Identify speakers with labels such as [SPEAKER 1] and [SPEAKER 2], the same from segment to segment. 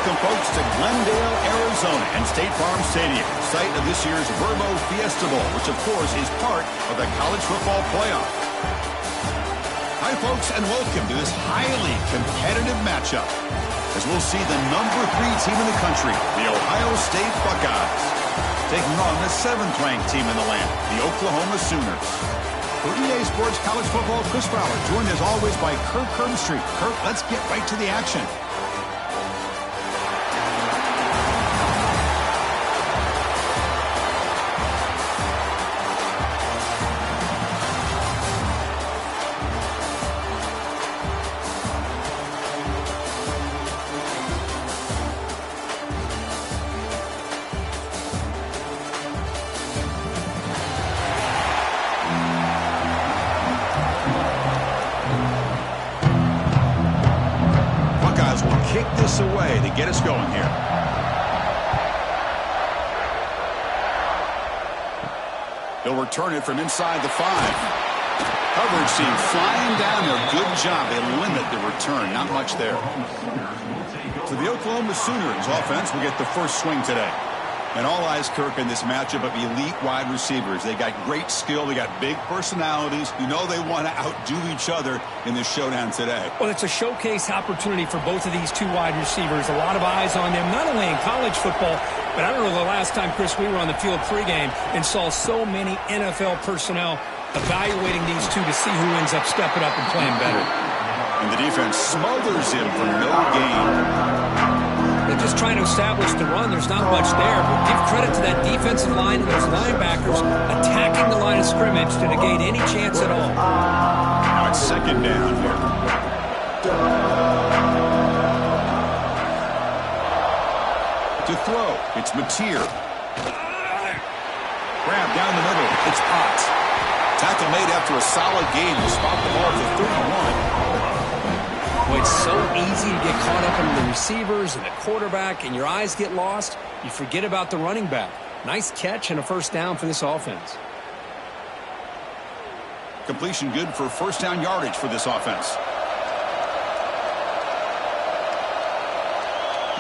[SPEAKER 1] Welcome, folks, to Glendale, Arizona and State Farm Stadium, site of this year's Verbo Fiesta Bowl, which, of course, is part of the college football playoff. Hi, folks, and welcome to this highly competitive matchup, as we'll see the number 3 team in the country, the Ohio State Buckeyes, taking on the 7th-ranked team in the land, the Oklahoma Sooners. For EA Sports College Football, Chris Fowler, joined as always by Kirk Herbstreit. Kirk, let's get right to the action. Kick this away to get us going here. They'll return it from inside the 5. Coverage team flying down there. Good job. They limit the return. Not much there. So the Oklahoma Sooners offense will get the first swing today. And all eyes, Kirk, in this matchup of elite wide receivers. They got great skill. They got big personalities. You know they want to outdo each other in this showdown today.
[SPEAKER 2] Well, it's a showcase opportunity for both of these 2 wide receivers. A lot of eyes on them, not only in college football, but I don't know the last time, Chris, we were on the field pregame and saw so many NFL personnel evaluating these 2 to see who ends up stepping up and playing better.
[SPEAKER 1] And the defense smothers him for no gain.
[SPEAKER 2] They're just trying to establish the run. There's not much there, but give credit to that defensive line and those linebackers attacking the line of scrimmage to negate any chance at all.
[SPEAKER 1] Now it's 2nd down here. To throw, it's Mateer. Grab down the middle, it's Potts. Tackle made after a solid game to spot the ball at the 31.
[SPEAKER 2] Well, it's so easy to get caught up in the receivers and the quarterback, and your eyes get lost. You forget about the running back. Nice catch and a first down for this offense.
[SPEAKER 1] Completion good for first down yardage for this offense.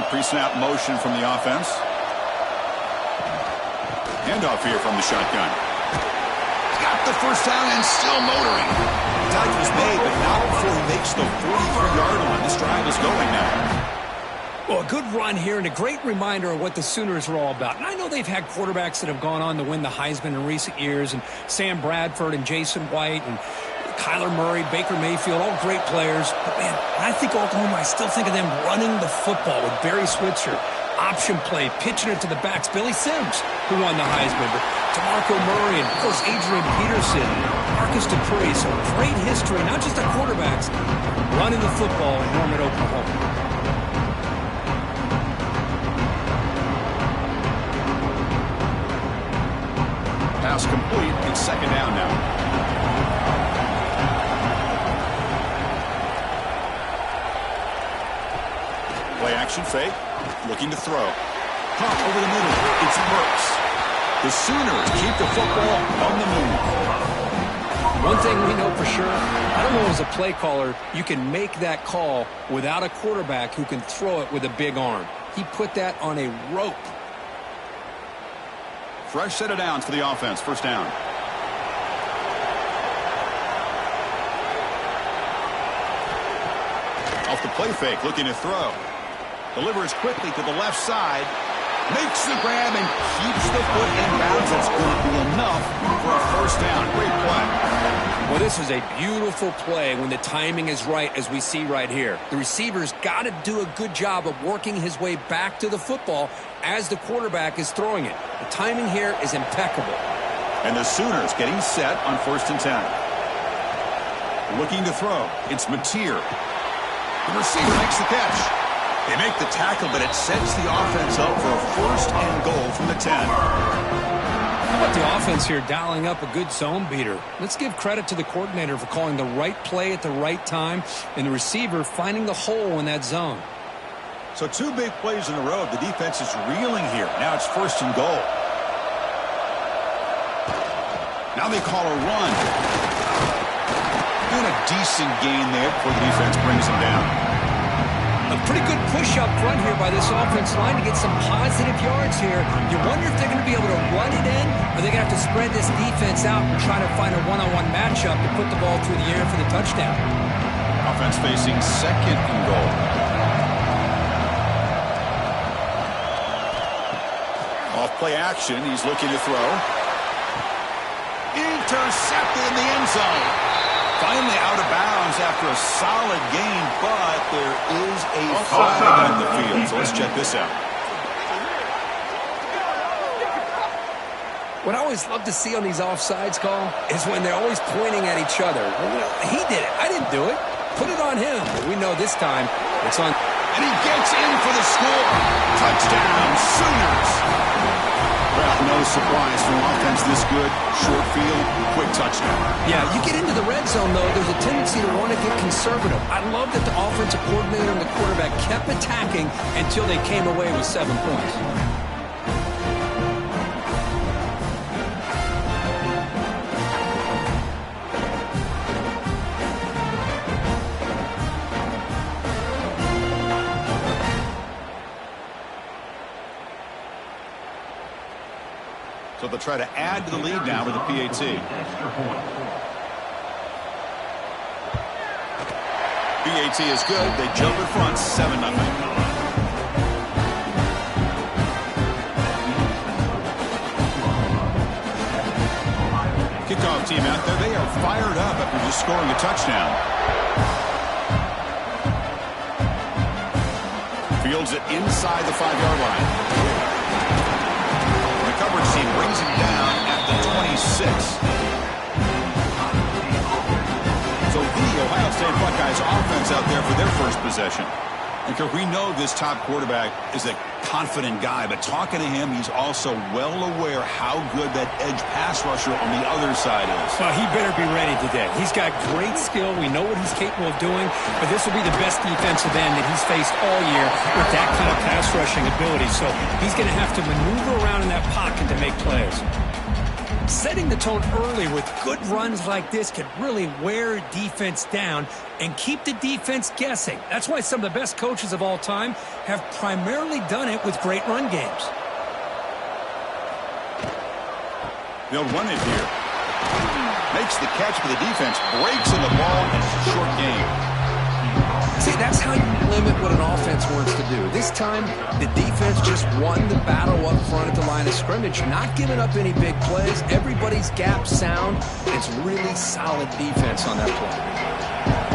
[SPEAKER 1] Pre-snap motion from the offense. Handoff here from the shotgun. Got the first down and still motoring. Tackle was made, but not before he makes the 43-yard line. This drive is going now.
[SPEAKER 2] Well, a good run here and a great reminder of what the Sooners are all about. And I know they've had quarterbacks that have gone on to win the Heisman in recent years, and Sam Bradford and Jason White and Kyler Murray, Baker Mayfield, all great players. But, man, when I think Oklahoma, I still think of them running the football with Barry Switzer. Option play, pitching it to the backs. Billy Sims, who won the Heisman, but DeMarco Murray and, of course, Adrian Peterson, Marcus Dupree. So great history, not just the quarterbacks, running the football in Norman, Oklahoma.
[SPEAKER 1] Pass complete. It's 2nd down now. Play action fake. Looking to throw. Pump over the middle. It's Burks. The Sooners keep the football on the move.
[SPEAKER 2] One thing we know for sure, I don't know as a play caller, you can make that call without a quarterback who can throw it with a big arm. He put that on a rope.
[SPEAKER 1] Fresh set of downs for the offense. First down. Off the play fake, looking to throw. Delivers quickly to the left side. Makes the grab and keeps the foot in bounds. That's going to be enough for a first down. Great play.
[SPEAKER 2] Well, this is a beautiful play when the timing is right, as we see right here. The receiver's got to do a good job of working his way back to the football as the quarterback is throwing it. The timing here is impeccable.
[SPEAKER 1] And the Sooners getting set on 1st and 10. Looking to throw. It's Mateer. The receiver makes the catch. They make the tackle, but it sets the offense up for a 1st and goal from the 10.
[SPEAKER 2] How about the offense here dialing up a good zone beater? Let's give credit to the coordinator for calling the right play at the right time and the receiver finding the hole in that zone.
[SPEAKER 1] So 2 big plays in a row. The defense is reeling here. Now it's 1st and goal. Now they call a run. And a decent gain there before the defense brings him down.
[SPEAKER 2] A pretty good push up front here by this offensive line to get some positive yards here. You wonder if they're going to be able to run it in, or they're going to have to spread this defense out and try to find a one-on-one matchup to put the ball through the air for the touchdown.
[SPEAKER 1] Offense facing 2nd and goal. Off play action, he's looking to throw. Intercepted in the end zone. Finally out of bounds after a solid gain, but there is a flag on the field. So let's check this out.
[SPEAKER 2] What I always love to see on these offsides call is when they're always pointing at each other. Well, he did it. I didn't do it. Put it on him. But we know this time it's on.
[SPEAKER 1] And he gets in for the score. Touchdown, Sooners. Well, no surprise from offense this good. Short field, quick touchdown.
[SPEAKER 2] Yeah, you get into the red zone, though, there's a tendency to want to get conservative. I love that the offensive coordinator and the quarterback kept attacking until they came away with 7 points.
[SPEAKER 1] So they'll try to add to the lead now with the PAT. PAT is good. They jump in front, 7-0. Kickoff team out there. They are fired up after just scoring a touchdown. Fields it inside the 5-yard line. Coverage team brings him down at the 26. So the Ohio State Buckeyes offense out there for their first possession. And we know this top quarterback is a confident guy, but talking to him, he's also well aware how good that edge pass rusher on the other side is.
[SPEAKER 2] Well, he better be ready today. He's got great skill. We know what he's capable of doing, but this will be the best defensive end that he's faced all year with that kind of pass rushing ability. So he's going to have to maneuver around in that pocket to make plays. Setting the tone early with good runs like this can really wear defense down and keep the defense guessing. That's why some of the best coaches of all time have primarily done it with great run games.
[SPEAKER 1] They'll run it here. Makes the catch for the defense. Breaks in the ball. And it's a short game.
[SPEAKER 2] See, that's how you limit what an offense wants to do. This time, the defense just won the battle up front at the line of scrimmage, not giving up any big plays. Everybody's gap sound. It's really solid defense on that play.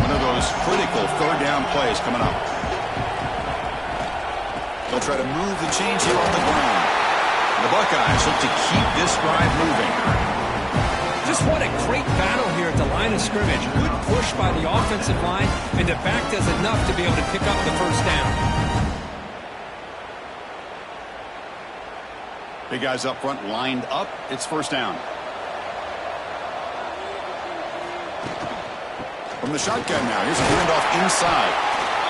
[SPEAKER 1] One of those critical third down plays coming up. They'll try to move the chains here on the ground. The Buckeyes look to keep this drive moving.
[SPEAKER 2] Just what a great battle here at the line of scrimmage. Good push by the offensive line, and the back does enough to be able to pick up the first down.
[SPEAKER 1] Big guys up front lined up. It's first down. From the shotgun now. Here's a handoff inside.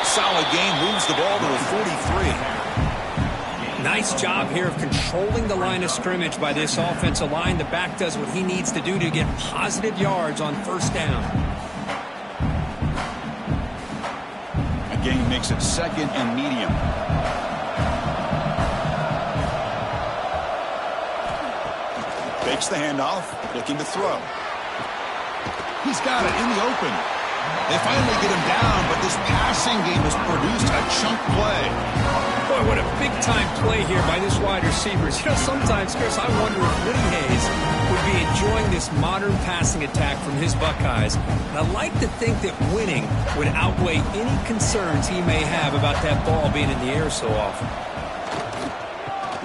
[SPEAKER 1] Solid gain. Moves the ball to the 43.
[SPEAKER 2] Nice job here of controlling the line of scrimmage by this offensive line. The back does what he needs to do to get positive yards on first down.
[SPEAKER 1] Again, makes it 2nd and medium. Fakes the handoff, looking to throw. He's got it in the open. They finally get him down, but this passing game has produced a chunk play.
[SPEAKER 2] Boy, what a big-time play here by this wide receiver. You know, sometimes, Chris, I wonder if Woody Hayes would be enjoying this modern passing attack from his Buckeyes. And I like to think that winning would outweigh any concerns he may have about that ball being in the air so often.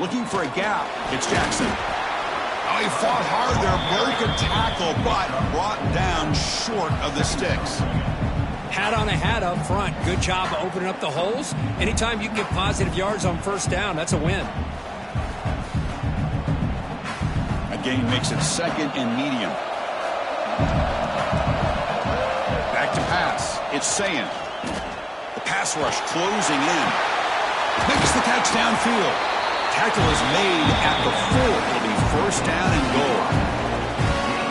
[SPEAKER 1] Looking for a gap. It's Jackson. Oh, he fought hard there, broke a tackle, but brought down short of the sticks.
[SPEAKER 2] Hat on a hat up front. Good job of opening up the holes. Anytime you can get positive yards on first down, that's a win.
[SPEAKER 1] A gain makes it 2nd and medium. Back to pass. It's Sayin. The pass rush closing in. Makes the catch downfield. Tackle is made at the 4. It'll be first down and goal.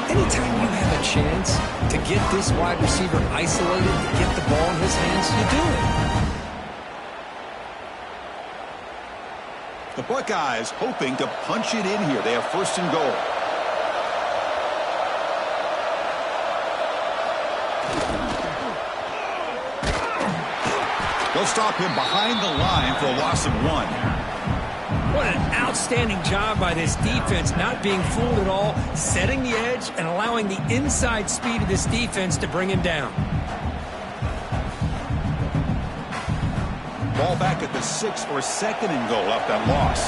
[SPEAKER 2] Anytime you have a chance to get this wide receiver isolated, to get the ball in his hands, you do it.
[SPEAKER 1] The Buckeyes hoping to punch it in here. They have first and goal. They'll stop him behind the line for a loss of 1.
[SPEAKER 2] What an outstanding job by this defense, not being fooled at all, setting the edge and allowing the inside speed of this defense to bring him down.
[SPEAKER 1] Ball back at the 6th or 2nd and goal off that loss.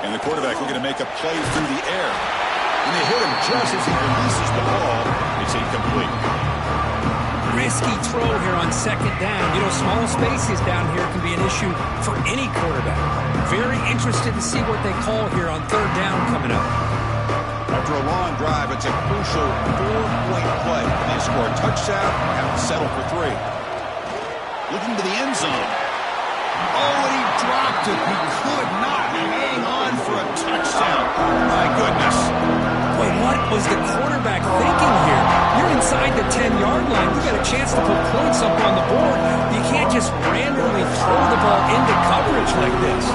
[SPEAKER 1] And the quarterback looking to make a play through the air. And they hit him just as he releases the ball. It's incomplete.
[SPEAKER 2] Risky throw here on 2nd down. You know, small spaces down here can be an issue for any quarterback. Very interested to see what they call here on 3rd down coming up.
[SPEAKER 1] After a long drive, it's a crucial 4-point play. They score a touchdown and have to settle for 3. Looking to the end zone. Oh, and he dropped it. He could not hang on for a touchdown. My goodness.
[SPEAKER 2] Boy, what was the quarterback thinking here? You're inside the 10-yard line. You got a chance to put points up on the board. You can't just randomly throw the ball into coverage like this.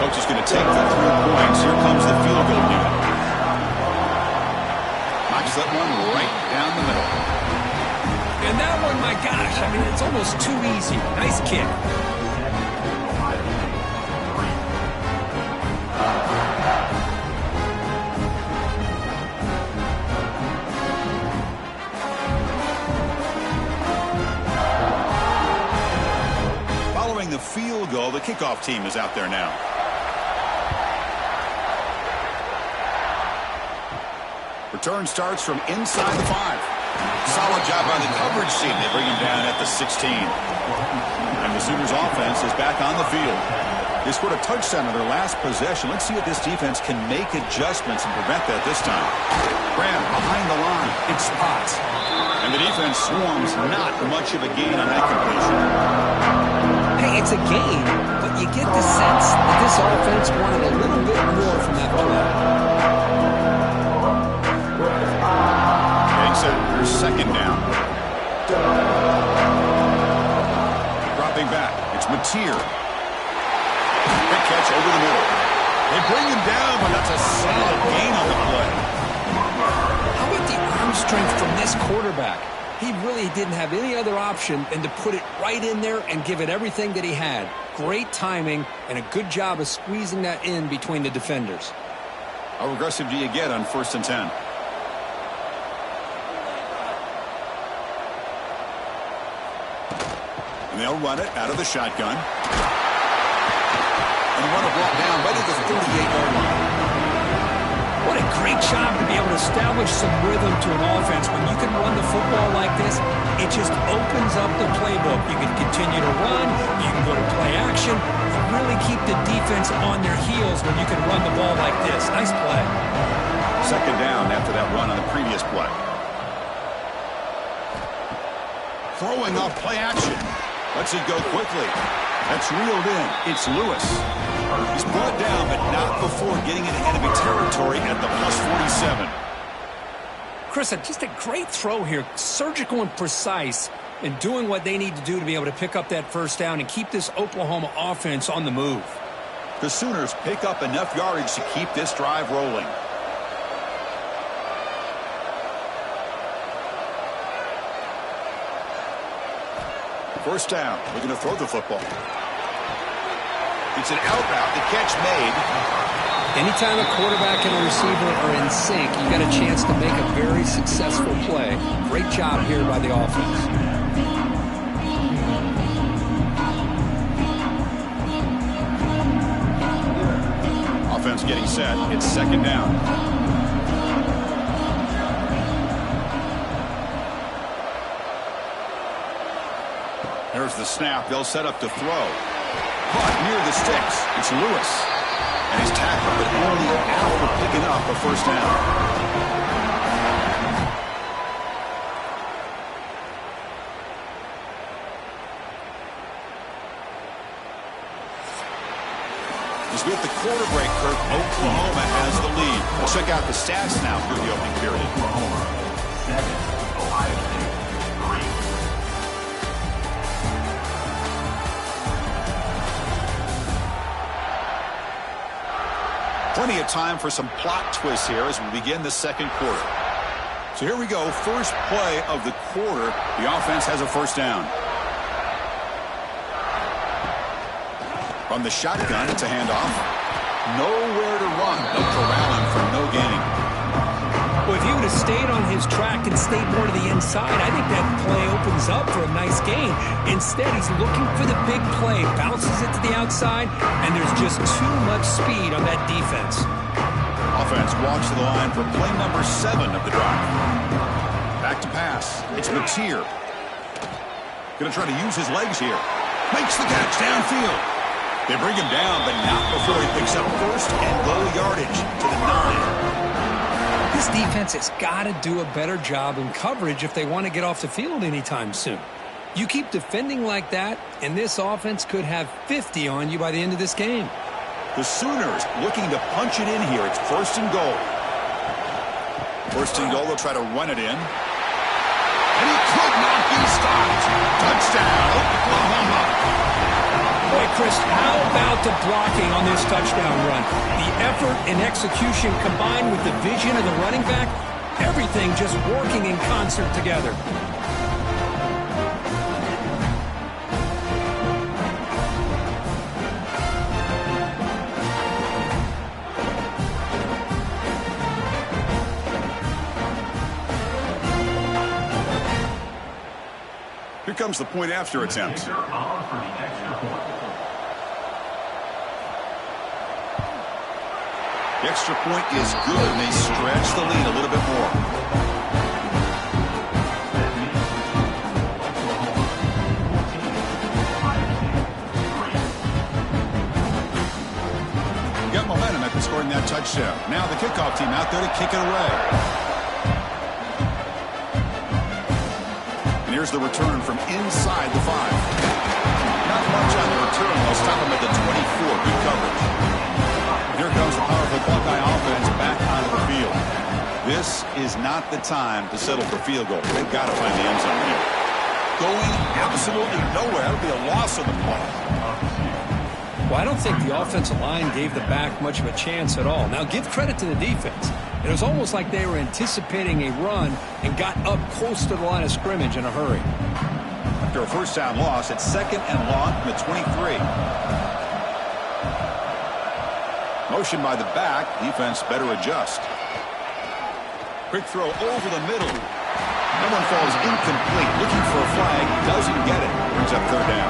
[SPEAKER 1] Coach is going to take the 3 points. Here comes the field goal unit. Knocks that one right down the middle.
[SPEAKER 2] And that one, my gosh, I mean, it's almost too easy. Nice kick.
[SPEAKER 1] Following the field goal, the kickoff team is out there now. Return starts from inside the 5. Solid job by the coverage team. They bring him down at the 16. And the Sooners offense is back on the field. They scored a touchdown on their last possession. Let's see if this defense can make adjustments and prevent that this time. Graham behind the line. It spots. And the defense swarms. Not much of a gain on that completion.
[SPEAKER 2] Hey, it's a gain, but you get the sense that this offense wanted a little bit more from that play.
[SPEAKER 1] Getting set. Here's 2nd down. Dropping back. It's Mateer. Big catch over the middle. They bring him down, but that's a solid gain on the play.
[SPEAKER 2] How about the arm strength from this quarterback? He really didn't have any other option than to put it right in there and give it everything that he had. Great timing and a good job of squeezing that in between the defenders.
[SPEAKER 1] How aggressive do you get on 1st and 10? And they'll run it out of the shotgun. And run it brought down right at the 38-yard line.
[SPEAKER 2] What a great job to be able to establish some rhythm to an offense. When you can run the football like this, it just opens up the playbook. You can continue to run. You can go to play action. You really keep the defense on their heels when you can run the ball like this. Nice play.
[SPEAKER 1] 2nd down after that run on the previous play. Throwing off play action. Lets it go quickly. That's reeled in. It's Lewis. He's brought down, but not before getting into enemy territory at the +47.
[SPEAKER 2] Chris, just a great throw here. Surgical and precise in doing what they need to do to be able to pick up that 1st down and keep this Oklahoma offense on the move.
[SPEAKER 1] The Sooners pick up enough yardage to keep this drive rolling. First down, looking to throw the football. It's an out route, the catch made.
[SPEAKER 2] Anytime a quarterback and a receiver are in sync, you got a chance to make a very successful play. Great job here by the offense.
[SPEAKER 1] Offense getting set. It's 2nd down. There's the snap. They'll set up to throw. Caught near the sticks. It's Lewis. And he's tackled, but only after picking up a 1st down. As we hit the quarter break, Kirk, Oklahoma has the lead. We'll check out the stats now through the opening period.
[SPEAKER 3] Oklahoma, 2nd, Ohio State, 3.
[SPEAKER 1] Plenty of time for some plot twists here as we begin the second quarter. So here we go. First play of the quarter. The offense has a first down. From the shotgun, it's a handoff. Nowhere to run. No corralling for no gain.
[SPEAKER 2] Well, if he would have stayed on his track and stayed more to the inside, I think that play opens up for a nice gain. Instead, he's looking for the big play, bounces it to the outside, and there's just too much speed on that defense.
[SPEAKER 1] Offense walks to the line for play number 7 of the drive. Back to pass. It's Mateer. Going to try to use his legs here. Makes the catch downfield. They bring him down, but not before he picks up first and goal yardage to the 9.
[SPEAKER 2] This defense has got to do a better job in coverage if they want to get off the field anytime soon. You keep defending like that, and this offense could have 50 on you by the end of this game.
[SPEAKER 1] The Sooners looking to punch it in here. It's first and goal. First and goal, they'll try to run it in. And he could not be stopped. Touchdown, Oklahoma.
[SPEAKER 2] Boy, Chris, how about the blocking on this touchdown run? The effort and execution combined with the vision of the running back, everything just working in concert together.
[SPEAKER 1] Here comes the point after attempt. The extra point is good, and they stretch the lead a little bit more. Got momentum after scoring that touchdown. Now the kickoff team out there to kick it away. And here's the return from inside the 5. Not much on the return. They'll stop him at the 24. Good coverage. Here comes the powerful Buckeye offense back onto the field. This is not the time to settle for field goal. They've got to find the end zone here. Going absolutely nowhere. That'll be a loss of the play.
[SPEAKER 2] Well, I don't think the offensive line gave the back much of a chance at all. Now, give credit to the defense. It was almost like they were anticipating a run and got up close to the line of scrimmage in a hurry.
[SPEAKER 1] After a first down loss, it's second and long from the 23. Motion by the back. Defense better adjust. Quick throw over the middle. That one falls incomplete. Looking for a flag. Doesn't get it. Brings up third down.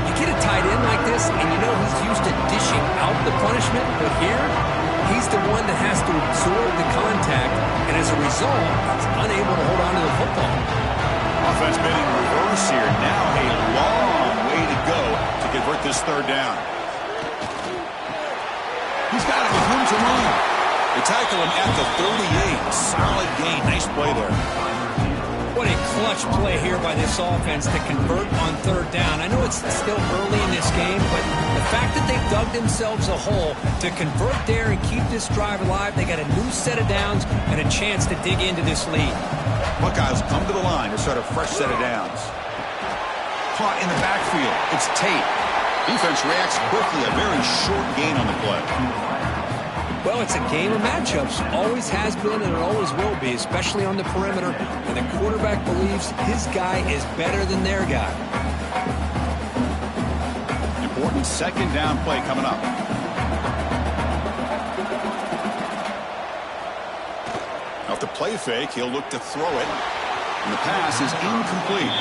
[SPEAKER 2] You get a tight end like this, and you know he's used to dishing out the punishment. But here, he's the one that has to absorb the contact. And as a result, he's unable to hold on to the football.
[SPEAKER 1] Offense made in reverse here. Now a long way to go to convert this third down. He's got it with room to run. They tackle him at the 38. Solid gain. Nice play there.
[SPEAKER 2] What a clutch play here by this offense to convert on third down. I know it's still early in this game, but the fact that they've dug themselves a hole to convert there and keep this drive alive, they got a new set of downs and a chance to dig into this lead.
[SPEAKER 1] Buckeyes come to the line to start a fresh set of downs. Caught in the backfield. It's Tate. Defense reacts quickly. A very short gain on the play.
[SPEAKER 2] Well, it's a game of matchups. Always has been and it always will be, especially on the perimeter. And the quarterback believes his guy is better than their guy.
[SPEAKER 1] Important second down play coming up. Off the play fake, he'll look to throw it. And the pass is incomplete.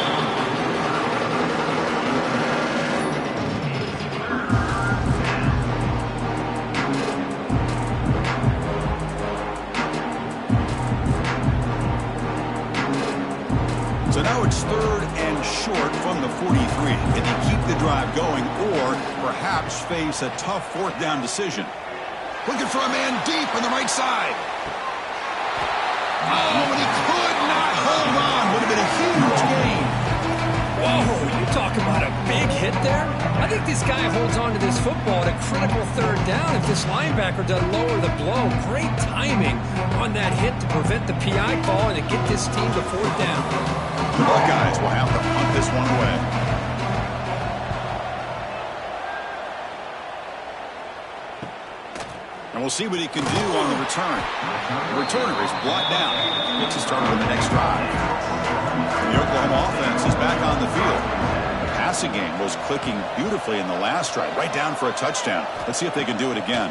[SPEAKER 1] So now it's third and short from the 43. Can they keep the drive going or perhaps face a tough fourth down decision? Looking for a man deep on the right side. Oh, and he could not hold on. Would have been a huge gain.
[SPEAKER 2] Whoa, you talk about a big hit there? I think this guy holds on to this football at a critical third down if this linebacker doesn't lower the blow. Great timing on that hit to prevent the PI call and to get this team to fourth down.
[SPEAKER 1] The Buckeyes will have to punt this one away. And we'll see what he can do on the return. The returner is brought down. Gets us started on the next drive. The Oklahoma offense is back on the field. The passing game was clicking beautifully in the last drive, right down for a touchdown. Let's see if they can do it again.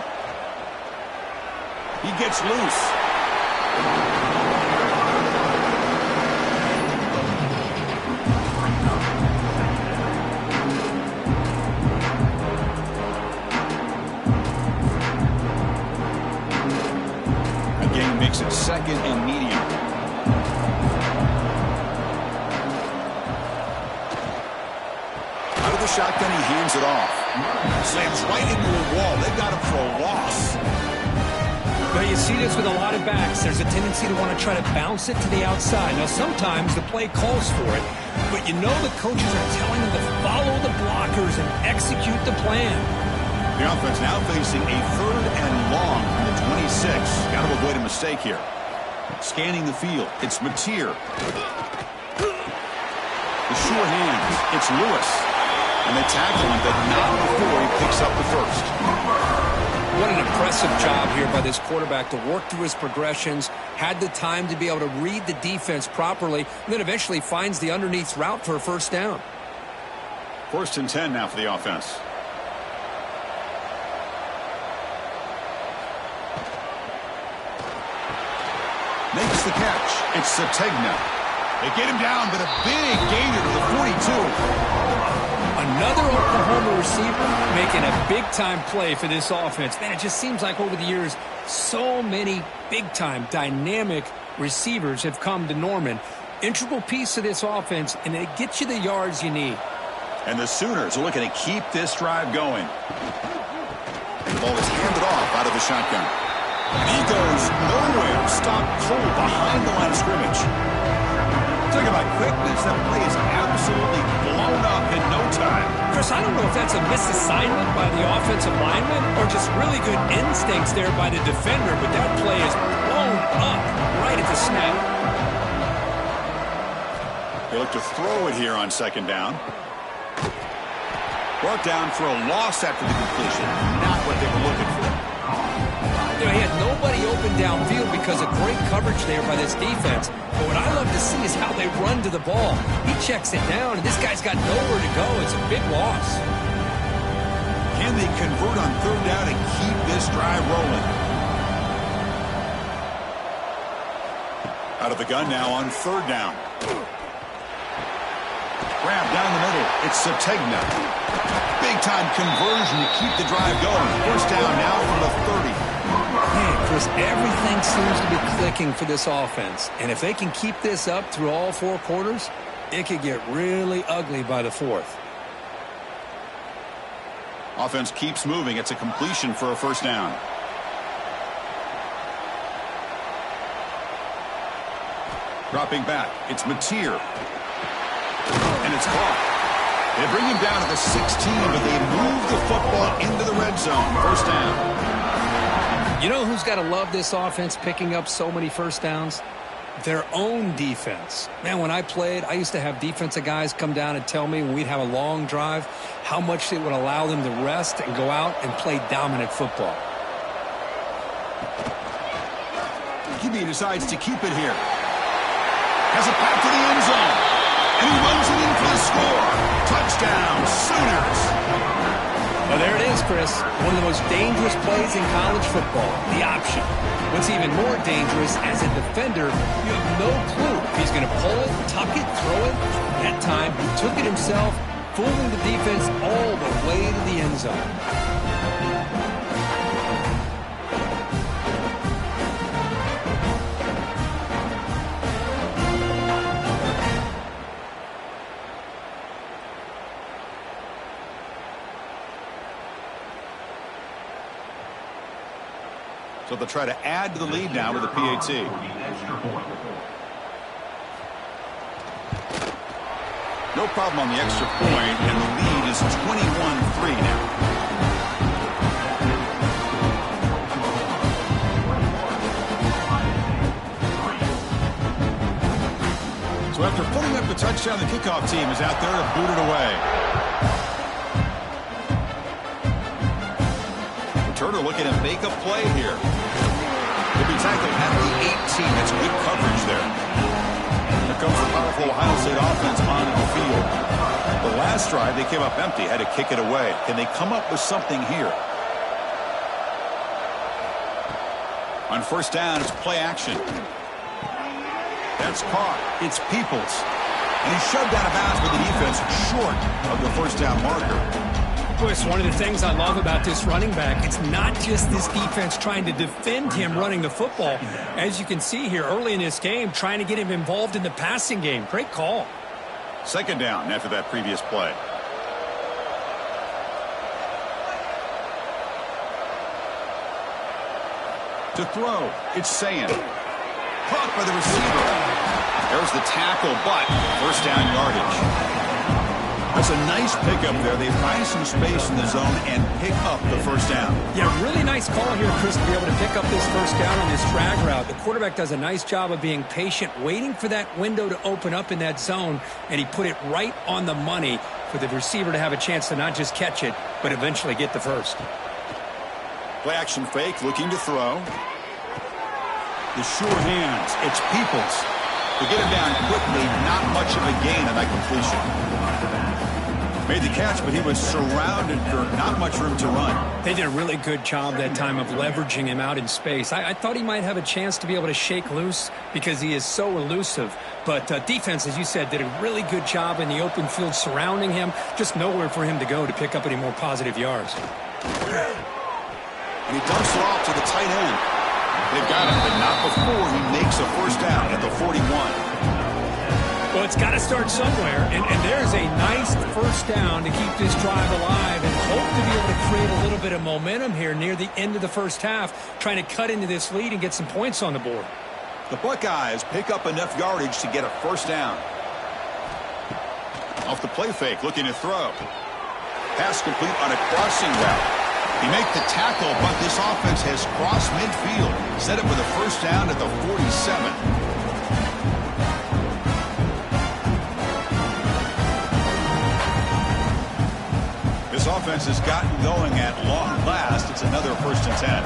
[SPEAKER 1] He gets loose. Makes it second and medium. Out of the shotgun, he hands it off. Slams right into a wall. They got him for a loss.
[SPEAKER 2] Well, you see this with a lot of backs. There's a tendency to want to try to bounce it to the outside. Now, sometimes the play calls for it, but you know the coaches are telling them to follow the blockers and execute the plan.
[SPEAKER 1] The offense now facing a third and long from the 26. Got to avoid a mistake here. Scanning the field. It's Mateer. The sure hands. It's Lewis. And they tackle him, but not before he picks up the first.
[SPEAKER 2] What an impressive job here by this quarterback to work through his progressions, had the time to be able to read the defense properly, and then eventually finds the underneath route for a first down.
[SPEAKER 1] 1st and 10 now for the offense. Makes the catch. It's Sategna. They get him down, but a big gainer to the 42.
[SPEAKER 2] Another Oklahoma receiver making a big-time play for this offense. Man, it just seems like over the years, so many big-time, dynamic receivers have come to Norman. Integral piece of this offense, and it gets you the yards you need.
[SPEAKER 1] And the Sooners are looking to keep this drive going. The ball is handed off out of the shotgun. And he goes nowhere. Stopped cold behind the line of scrimmage. Talk about quickness. That play is absolutely blown up in no time.
[SPEAKER 2] Chris, I don't know if that's a misassignment by the offensive lineman or just really good instincts there by the defender, but that play is blown up right at the snap.
[SPEAKER 1] They look to throw it here on 2nd down. Brought down for a loss after the completion. Not what they were looking for.
[SPEAKER 2] You know, he had nobody open downfield because of great coverage there by this defense. But what I love to see is how they run to the ball. He checks it down, and this guy's got nowhere to go. It's a big loss.
[SPEAKER 1] Can they convert on 3rd down and keep this drive rolling? Out of the gun now on 3rd down. Grab down the middle. It's Sategna. Big-time conversion to keep the drive going. 1st down now from the 30.
[SPEAKER 2] Man, Chris, everything seems to be clicking for this offense. And if they can keep this up through all 4 quarters, it could get really ugly by the 4th.
[SPEAKER 1] Offense keeps moving. It's a completion for a 1st down. Dropping back. It's Mateer. And it's caught. They bring him down to the 16, but they move the football into the red zone. 1st down.
[SPEAKER 2] You know who's got to love this offense picking up so many 1st downs? Their own defense. Man, when I played, I used to have defensive guys come down and tell me when we'd have a long drive how much it would allow them to rest and go out and play dominant football.
[SPEAKER 1] QB decides to keep it here. Has it back to the end zone. And he runs it in for the score. Touchdown, Sooners.
[SPEAKER 2] Well, there it is, Chris. One of the most dangerous plays in college football, the option. What's even more dangerous, as a defender, you have no clue if he's going to pull it, tuck it, throw it. That time, he took it himself, fooling the defense all the way to the end zone.
[SPEAKER 1] So they'll try to add to the lead now with a PAT. No problem on the extra point, and the lead is 21-3 now. So after putting up the touchdown, the kickoff team is out there to boot it away. Turner looking to make a play here. He'll be tackled at the 18. That's good coverage there. Here comes the powerful Ohio State offense on the field. The last drive, they came up empty, had to kick it away. Can they come up with something here? On first down, it's play action. That's caught. It's Peoples. And he's shoved out of bounds with the defense short of the first down marker.
[SPEAKER 2] Boy, it's one of the things I love about this running back. It's not just this defense trying to defend him running the football. As you can see here early in this game, trying to get him involved in the passing game. Great call.
[SPEAKER 1] Second down after that previous play. To throw, it's Sayin. Caught by the receiver. There's the tackle, but first down yardage. That's a nice pickup there. They find some space in the zone and pick up the first down.
[SPEAKER 2] Yeah, really nice call here, Chris, to be able to pick up this first down on this drag route. The quarterback does a nice job of being patient, waiting for that window to open up in that zone, and he put it right on the money for the receiver to have a chance to not just catch it, but eventually get the first.
[SPEAKER 1] Play action fake, looking to throw. The sure hands, it's Peoples. To get him down quickly, not much of a gain on that completion. Made the catch, but he was surrounded for not much room to run.
[SPEAKER 2] They did a really good job that time of leveraging him out in space. I thought he might have a chance to be able to shake loose because he is so elusive. But defense, as you said, did a really good job in the open field surrounding him. Just nowhere for him to go to pick up any more positive yards.
[SPEAKER 1] And he dumps it off to the tight end. They've got him, but not before he makes a first down at the 41.
[SPEAKER 2] Well, it's got to start somewhere, and there's a nice first down to keep this drive alive and hope to be able to create a little bit of momentum here near the end of the first half, trying to cut into this lead and get some points on the board.
[SPEAKER 1] The Buckeyes pick up enough yardage to get a first down. Off the play fake, looking to throw. Pass complete on a crossing route. He makes the tackle, but this offense has crossed midfield. Set up with a first down at the 47. This offense has gotten going at long last. It's another 1st and 10.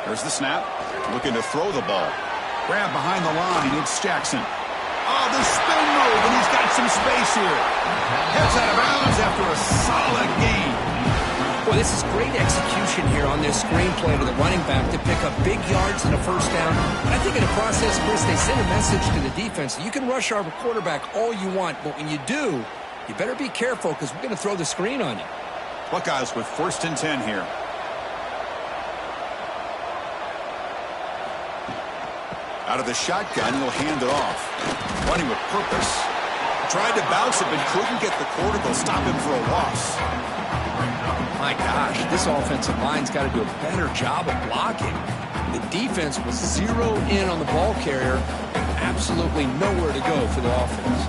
[SPEAKER 1] There's the snap. Looking to throw the ball. Grab behind the line. It's Jackson. Oh, the spin move, and he's got some space here. Heads out of bounds after a solid gain.
[SPEAKER 2] Boy, this is great execution here on this screenplay to the running back to pick up big yards and a first down. And I think in the process, Chris, they send a message to the defense that you can rush our quarterback all you want, but when you do, you better be careful because we're going to throw the screen on you.
[SPEAKER 1] Buckeyes with 1st and 10 here. Out of the shotgun, he'll hand it off. Running with purpose. Tried to bounce it, but couldn't get the quarter to stop him for a loss.
[SPEAKER 2] My gosh, this offensive line's got to do a better job of blocking. The defense was zeroed in on the ball carrier. Absolutely nowhere to go for the offense.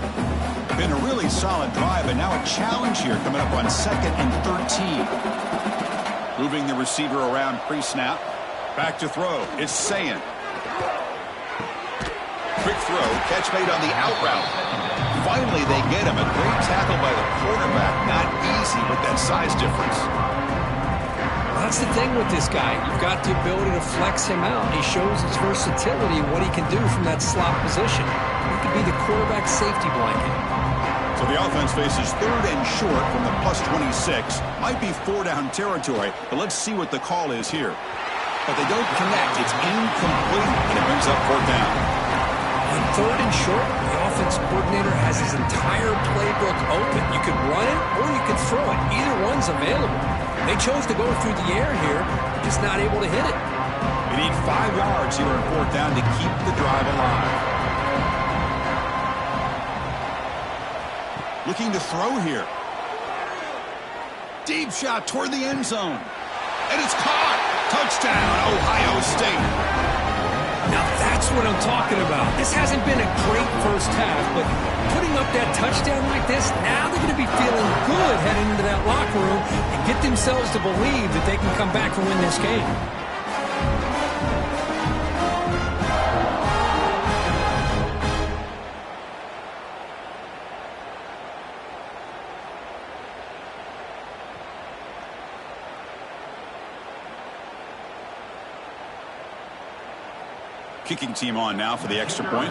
[SPEAKER 1] Been a really solid drive, and now a challenge here coming up on 2nd and 13. Moving the receiver around pre-snap. Back to throw. It's Sayin. Quick throw. Catch made on the out route. Finally, they get him. A great tackle by the quarterback. Not easy with that size difference.
[SPEAKER 2] That's the thing with this guy. You've got the ability to flex him out. He shows his versatility and what he can do from that slot position. He could be the quarterback's safety blanket.
[SPEAKER 1] So the offense faces 3rd and short from the +26. Might be 4-down territory, but let's see what the call is here. But they don't connect. It's incomplete, and it brings up 4th down.
[SPEAKER 2] On 3rd and short, the offense coordinator has his entire playbook open. You could run it or you could throw it. Either one's available. They chose to go through the air here, just not able to hit it.
[SPEAKER 1] They need 5 yards here on 4th down to keep the drive alive. Looking to throw here. Deep shot toward the end zone. And it's caught. Touchdown, Ohio State.
[SPEAKER 2] Now that's what I'm talking about. This hasn't been a great first half, but putting up that touchdown like this, now they're going to be feeling good heading into that locker room and get themselves to believe that they can come back and win this game.
[SPEAKER 1] kicking team on now for the extra point.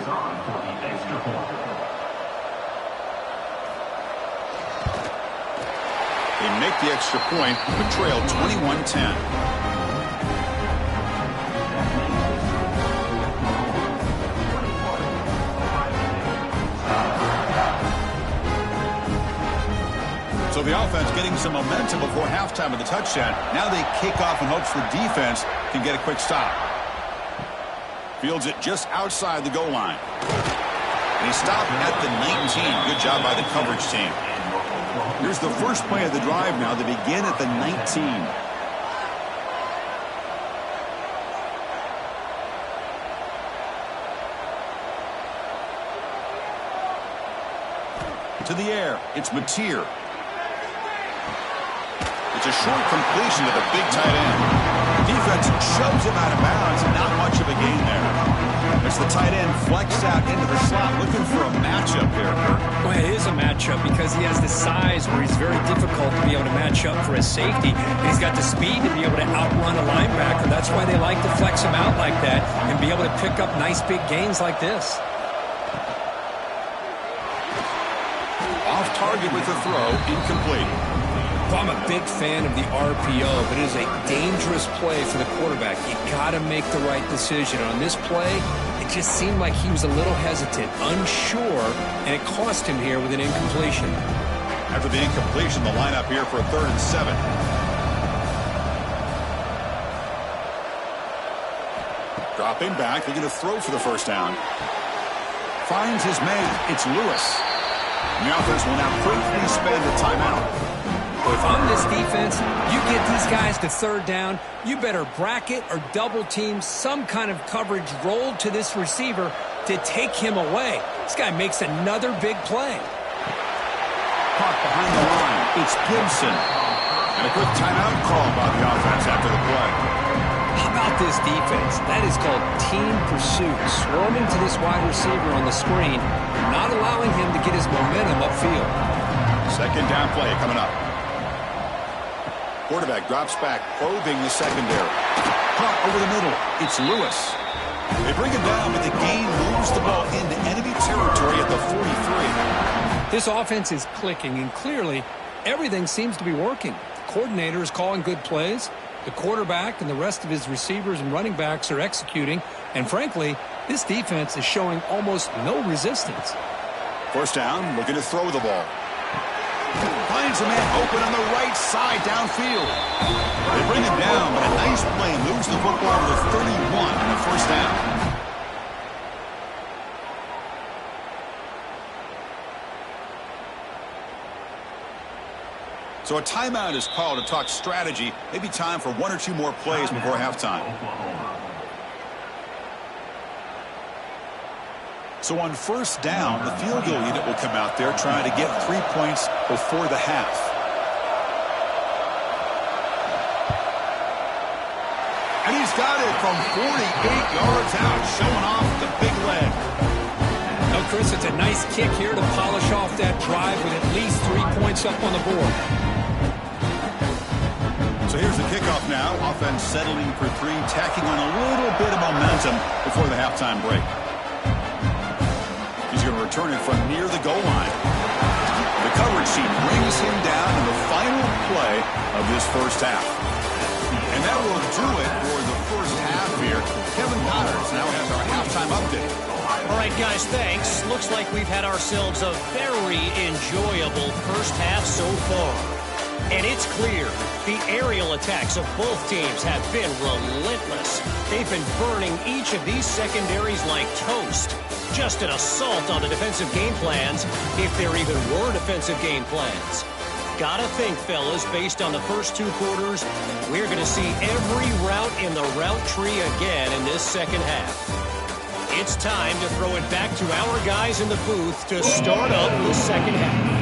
[SPEAKER 1] They make the extra point, but trail 21-10. So the offense getting some momentum before halftime with the touchdown. Now they kick off in hopes the defense can get a quick stop. Fields it just outside the goal line. And he stopped at the 19. Good job by the coverage team. Here's the first play of the drive now. They begin at the 19. To the air. It's Mateer. It's a short completion to the big tight end. Defense shoves him out of bounds, and not much of a gain there. As the tight end flexed out into the slot, looking for a matchup here, Kirk.
[SPEAKER 2] Well, it is a matchup because he has the size where he's very difficult to be able to match up for his safety. And he's got the speed to be able to outrun a linebacker. That's why they like to flex him out like that and be able to pick up nice big gains like this.
[SPEAKER 1] Off target with the throw, incomplete.
[SPEAKER 2] Well, I'm a big fan of the RPO, but it is a dangerous play for the quarterback. You got to make the right decision. On this play, it just seemed like he was a little hesitant, unsure, and it cost him here with an incompletion.
[SPEAKER 1] After the incompletion, the lineup here for a 3rd and 7. Dropping back, looking to throw for the first down. Finds his man. It's Lewis. And the offense will now quickly spend a timeout.
[SPEAKER 2] If I'm this defense, you get these guys to 3rd down, you better bracket or double team some kind of coverage rolled to this receiver to take him away. This guy makes another big play.
[SPEAKER 1] Caught behind the line. It's Gibson. And a quick timeout call by the offense after the play.
[SPEAKER 2] How about this defense? That is called team pursuit. Swarming to this wide receiver on the screen, not allowing him to get his momentum upfield.
[SPEAKER 1] 2nd down play coming up. Quarterback drops back, probing the secondary. Caught over the middle. It's Lewis. They bring him down, but the gain moves the ball into enemy territory at the 43.
[SPEAKER 2] This offense is clicking, and clearly everything seems to be working. The coordinator is calling good plays. The quarterback and the rest of his receivers and running backs are executing. And frankly, this defense is showing almost no resistance.
[SPEAKER 1] 1st down, looking to throw the ball. Finds a man open on the right side downfield. They bring him down, but a nice play moves the football to the 31 on the 1st down. So a timeout is called to talk strategy. Maybe time for 1 or 2 more plays before halftime. So on 1st down, the field goal unit will come out there trying to get 3 points before the half. And he's got it from 48 yards out, showing off the big leg.
[SPEAKER 2] No, Chris, it's a nice kick here to polish off that drive with at least 3 points up on the board.
[SPEAKER 1] So here's the kickoff now. Offense settling for 3, tacking on a little bit of momentum before the halftime break. He's going to return it from near the goal line. The coverage team brings him down in the final play of this 1st half. And that will do it for the 1st half here. Kevin Connors now has our halftime update.
[SPEAKER 3] All right, guys, thanks. Looks like we've had ourselves a very enjoyable 1st half so far. And it's clear the aerial attacks of both teams have been relentless. They've been burning each of these secondaries like toast. Just an assault on the defensive game plans, if there even were defensive game plans. Gotta think, fellas, based on the first 2 quarters, we're going to see every route in the route tree again in this 2nd half. It's time to throw it back to our guys in the booth to start up the 2nd half.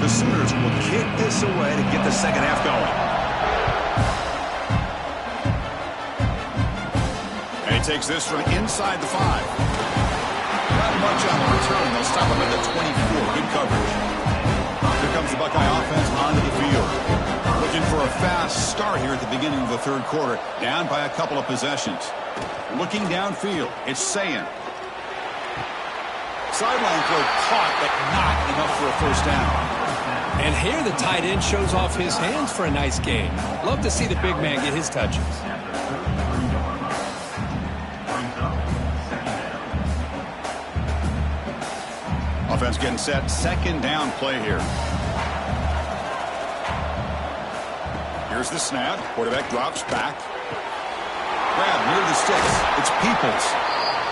[SPEAKER 1] The Sooners will kick this away to get the 2nd half going. And he takes this from inside the 5. Not much on the return. They'll stop him at the 24. Good coverage. Here comes the Buckeye offense onto the field. Looking Looking for a fast start here at the beginning of the third quarter. Down by a couple of possessions. Looking downfield. It's Sayin. Sideline throw caught, but not enough for a first down.
[SPEAKER 2] And here the tight end shows off his hands for a nice gain. Love to see the big man get his touches.
[SPEAKER 1] Offense getting set. Second down play here. Here's the snap. Quarterback drops back. Grab near the sticks. It's Peoples.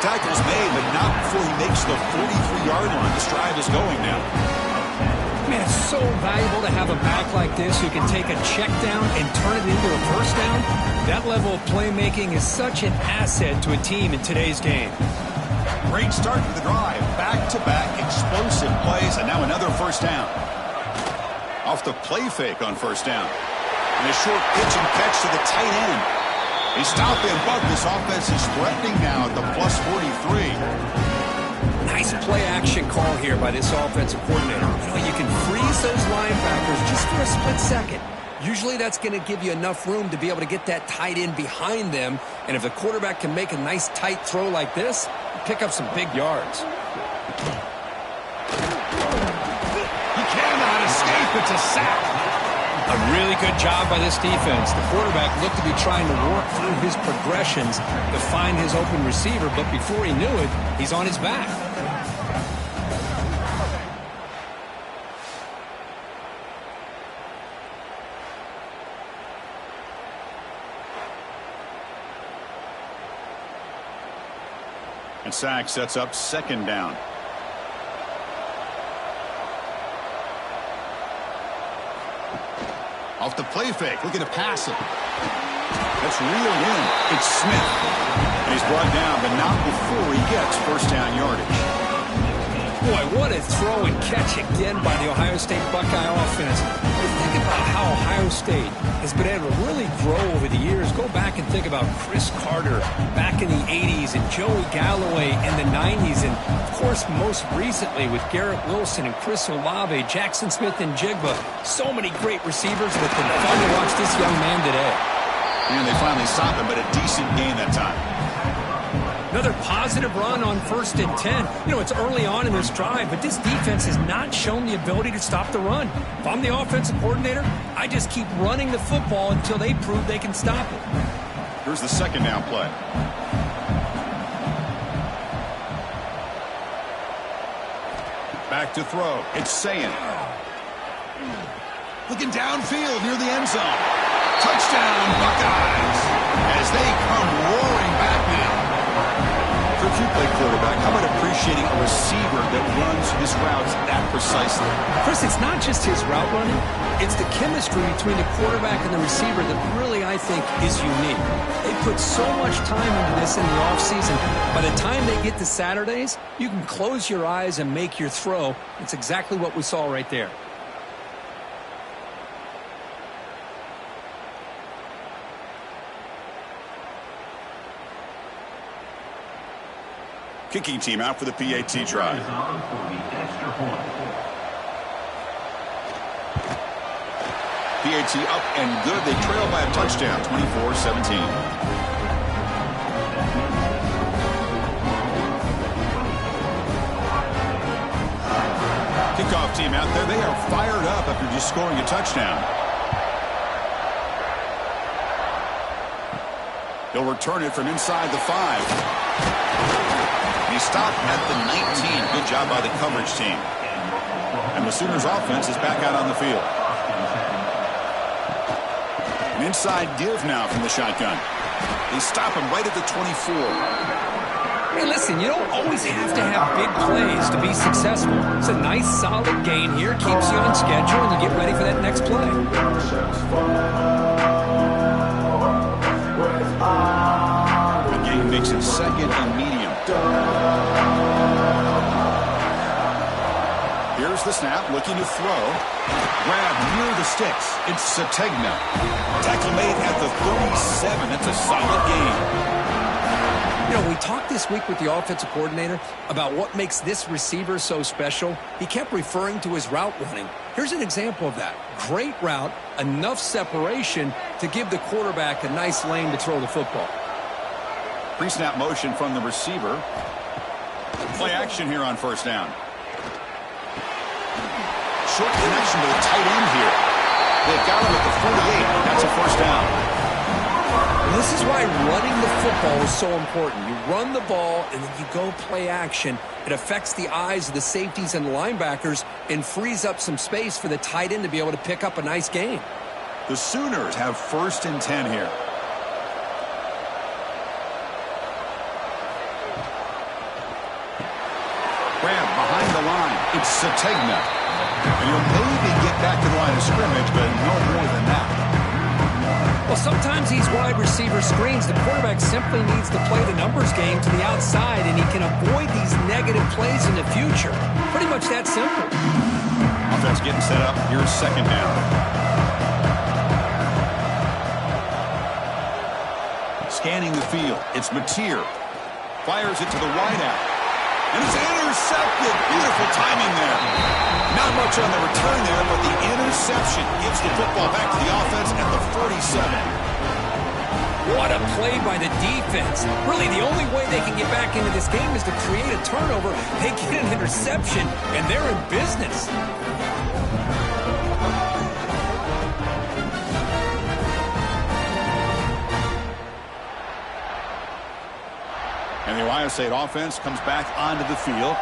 [SPEAKER 1] Tackle's made, but not before he makes the 43-yard line. This drive is going now.
[SPEAKER 2] Man, it's so valuable to have a back like this who can take a check down and turn it into a first down. That level of playmaking is such an asset to a team in today's game.
[SPEAKER 1] Great start to the drive. Back-to-back explosive plays, and now another first down. Off the play fake on first down. And a short pitch and catch to the tight end. They stop him, but this offense is threatening now at the plus 43.
[SPEAKER 2] Nice play-action call here by this offensive coordinator. You know, you can freeze those linebackers just for a split second. Usually that's going to give you enough room to be able to get that tight end behind them. And if the quarterback can make a nice tight throw like this, pick up some big yards.
[SPEAKER 1] He cannot escape. It's a sack.
[SPEAKER 2] A really good job by this defense. The quarterback looked to be trying to work through his progressions to find his open receiver, but before he knew it, he's on his back.
[SPEAKER 1] And sack sets up second down. Off the play fake, looking to pass it. That's reeled in. It's Smith. And he's brought down, but not before he gets first down yardage.
[SPEAKER 2] Boy, what a throw and catch again by the Ohio State Buckeye offense. You think about how Ohio State has been able to really grow over the years. Go back and think about Chris Carter back in the 80s and Joey Galloway in the 90s. And, of course, most recently with Garrett Wilson and Chris Olave, Jackson Smith and Jigba. So many great receivers. It's been fun to watch this young man today.
[SPEAKER 1] And they finally stop him, but a decent gain that time.
[SPEAKER 2] Another positive run on 1st and 10. You know, it's early on in this drive, but this defense has not shown the ability to stop the run. If I'm the offensive coordinator, I just keep running the football until they prove they can stop it.
[SPEAKER 1] Here's the second down play. Back to throw. It's Sayin. Looking downfield near the end zone. Touchdown, Buckeyes! As they come roaring back now. If you play quarterback, how about appreciating a receiver that runs his routes that precisely?
[SPEAKER 2] Chris, it's not just his route running. It's the chemistry between the quarterback and the receiver that really, I think, is unique. They put so much time into this in the offseason. By the time they get to Saturdays, you can close your eyes and make your throw. It's exactly what we saw right there.
[SPEAKER 1] Kicking team out for the PAT try. PAT up and good. They trail by a touchdown, 24-17. Kickoff team out there. They are fired up after just scoring a touchdown. They'll return it from inside the 5. He stopped at the 19. Good job by the coverage team. And the Sooners offense is back out on the field. An inside give now from the shotgun. They stop him right at the 24.
[SPEAKER 2] Hey, listen, you don't always have to have big plays to be successful. It's a nice, solid gain here. Keeps you on schedule, and you get ready for that next play.
[SPEAKER 1] The gain makes it second and medium. Here's the snap, looking to throw. Grab near the sticks. It's Sategna. Tackle made at the 37. That's a solid gain.
[SPEAKER 2] You know, we talked this week with the offensive coordinator about what makes this receiver so special. He kept referring to his route running. Here's an example of that. Great route, enough separation to give the quarterback a nice lane to throw the football.
[SPEAKER 1] Pre-snap motion from the receiver. Play action here on first down. Short connection to the tight end here. They've got him at the 48. That's a first down.
[SPEAKER 2] This is why running the football is so important. You run the ball, and then you go play action. It affects the eyes of the safeties and the linebackers and frees up some space for the tight end to be able to pick up a nice gain.
[SPEAKER 1] The Sooners have 1st and 10 here. Grab behind the line. It's Sategna. And he'll maybe get back to the line of scrimmage, but no more than that.
[SPEAKER 2] Well, sometimes these wide receiver screens, the quarterback simply needs to play the numbers game to the outside, and he can avoid these negative plays in the future. Pretty much that simple.
[SPEAKER 1] Offense getting set up. Here's 2nd down. Scanning the field. It's Mateer. Fires it to the wideout. And it's intercepted. Beautiful timing there. Not much on the return there, but the interception gives the football back to the offense at the 47.
[SPEAKER 2] What a play by the defense. Really, the only way they can get back into this game is to create a turnover. They get an interception, and they're in business.
[SPEAKER 1] And the Ohio State offense comes back onto the field.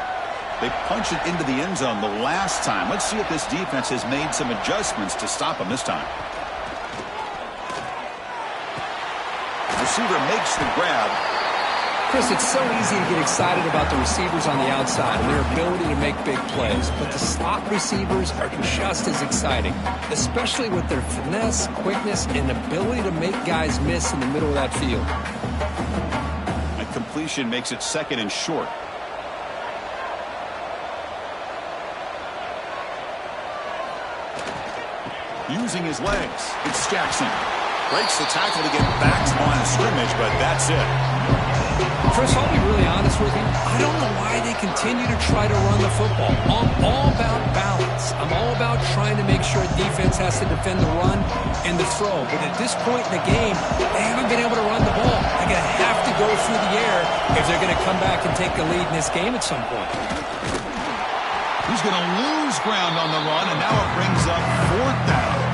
[SPEAKER 1] They punch it into the end zone the last time. Let's see if this defense has made some adjustments to stop them this time. Receiver makes the grab.
[SPEAKER 2] Chris, it's so easy to get excited about the receivers on the outside and their ability to make big plays, but the slot receivers are just as exciting, especially with their finesse, quickness, and ability to make guys miss in the middle of that field.
[SPEAKER 1] A completion makes it 2nd and short. Using his legs, it's Jackson. Breaks the tackle to get back to the line of scrimmage, but that's it.
[SPEAKER 2] Chris, I'll be really honest with you. I don't know why they continue to try to run the football. I'm all about balance. I'm all about trying to make sure defense has to defend the run and the throw. But at this point in the game, they haven't been able to run the ball. They're going to have to go through the air if they're going to come back and take the lead in this game at some point.
[SPEAKER 1] He's going to lose ground on the run, and now it brings up 4th down.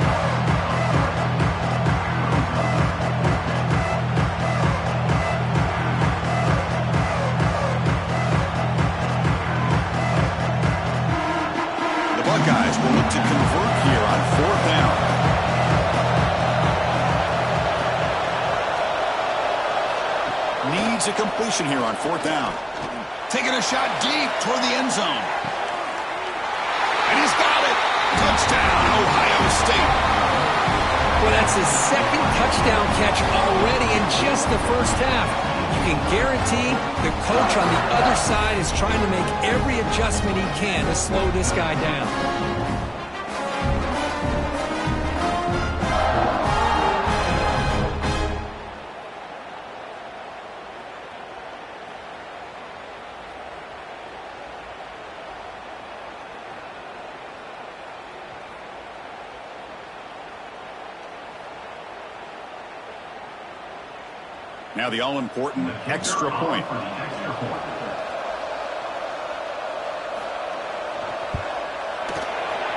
[SPEAKER 1] The Buckeyes will look to convert here on 4th down. Needs a completion here on 4th down. Taking a shot deep toward the end zone. And he's got it. Touchdown, Ohio State.
[SPEAKER 2] Well, that's his 2nd touchdown catch already in just the first half. You can guarantee the coach on the other side is trying to make every adjustment he can to slow this guy down.
[SPEAKER 1] Now the all-important extra point.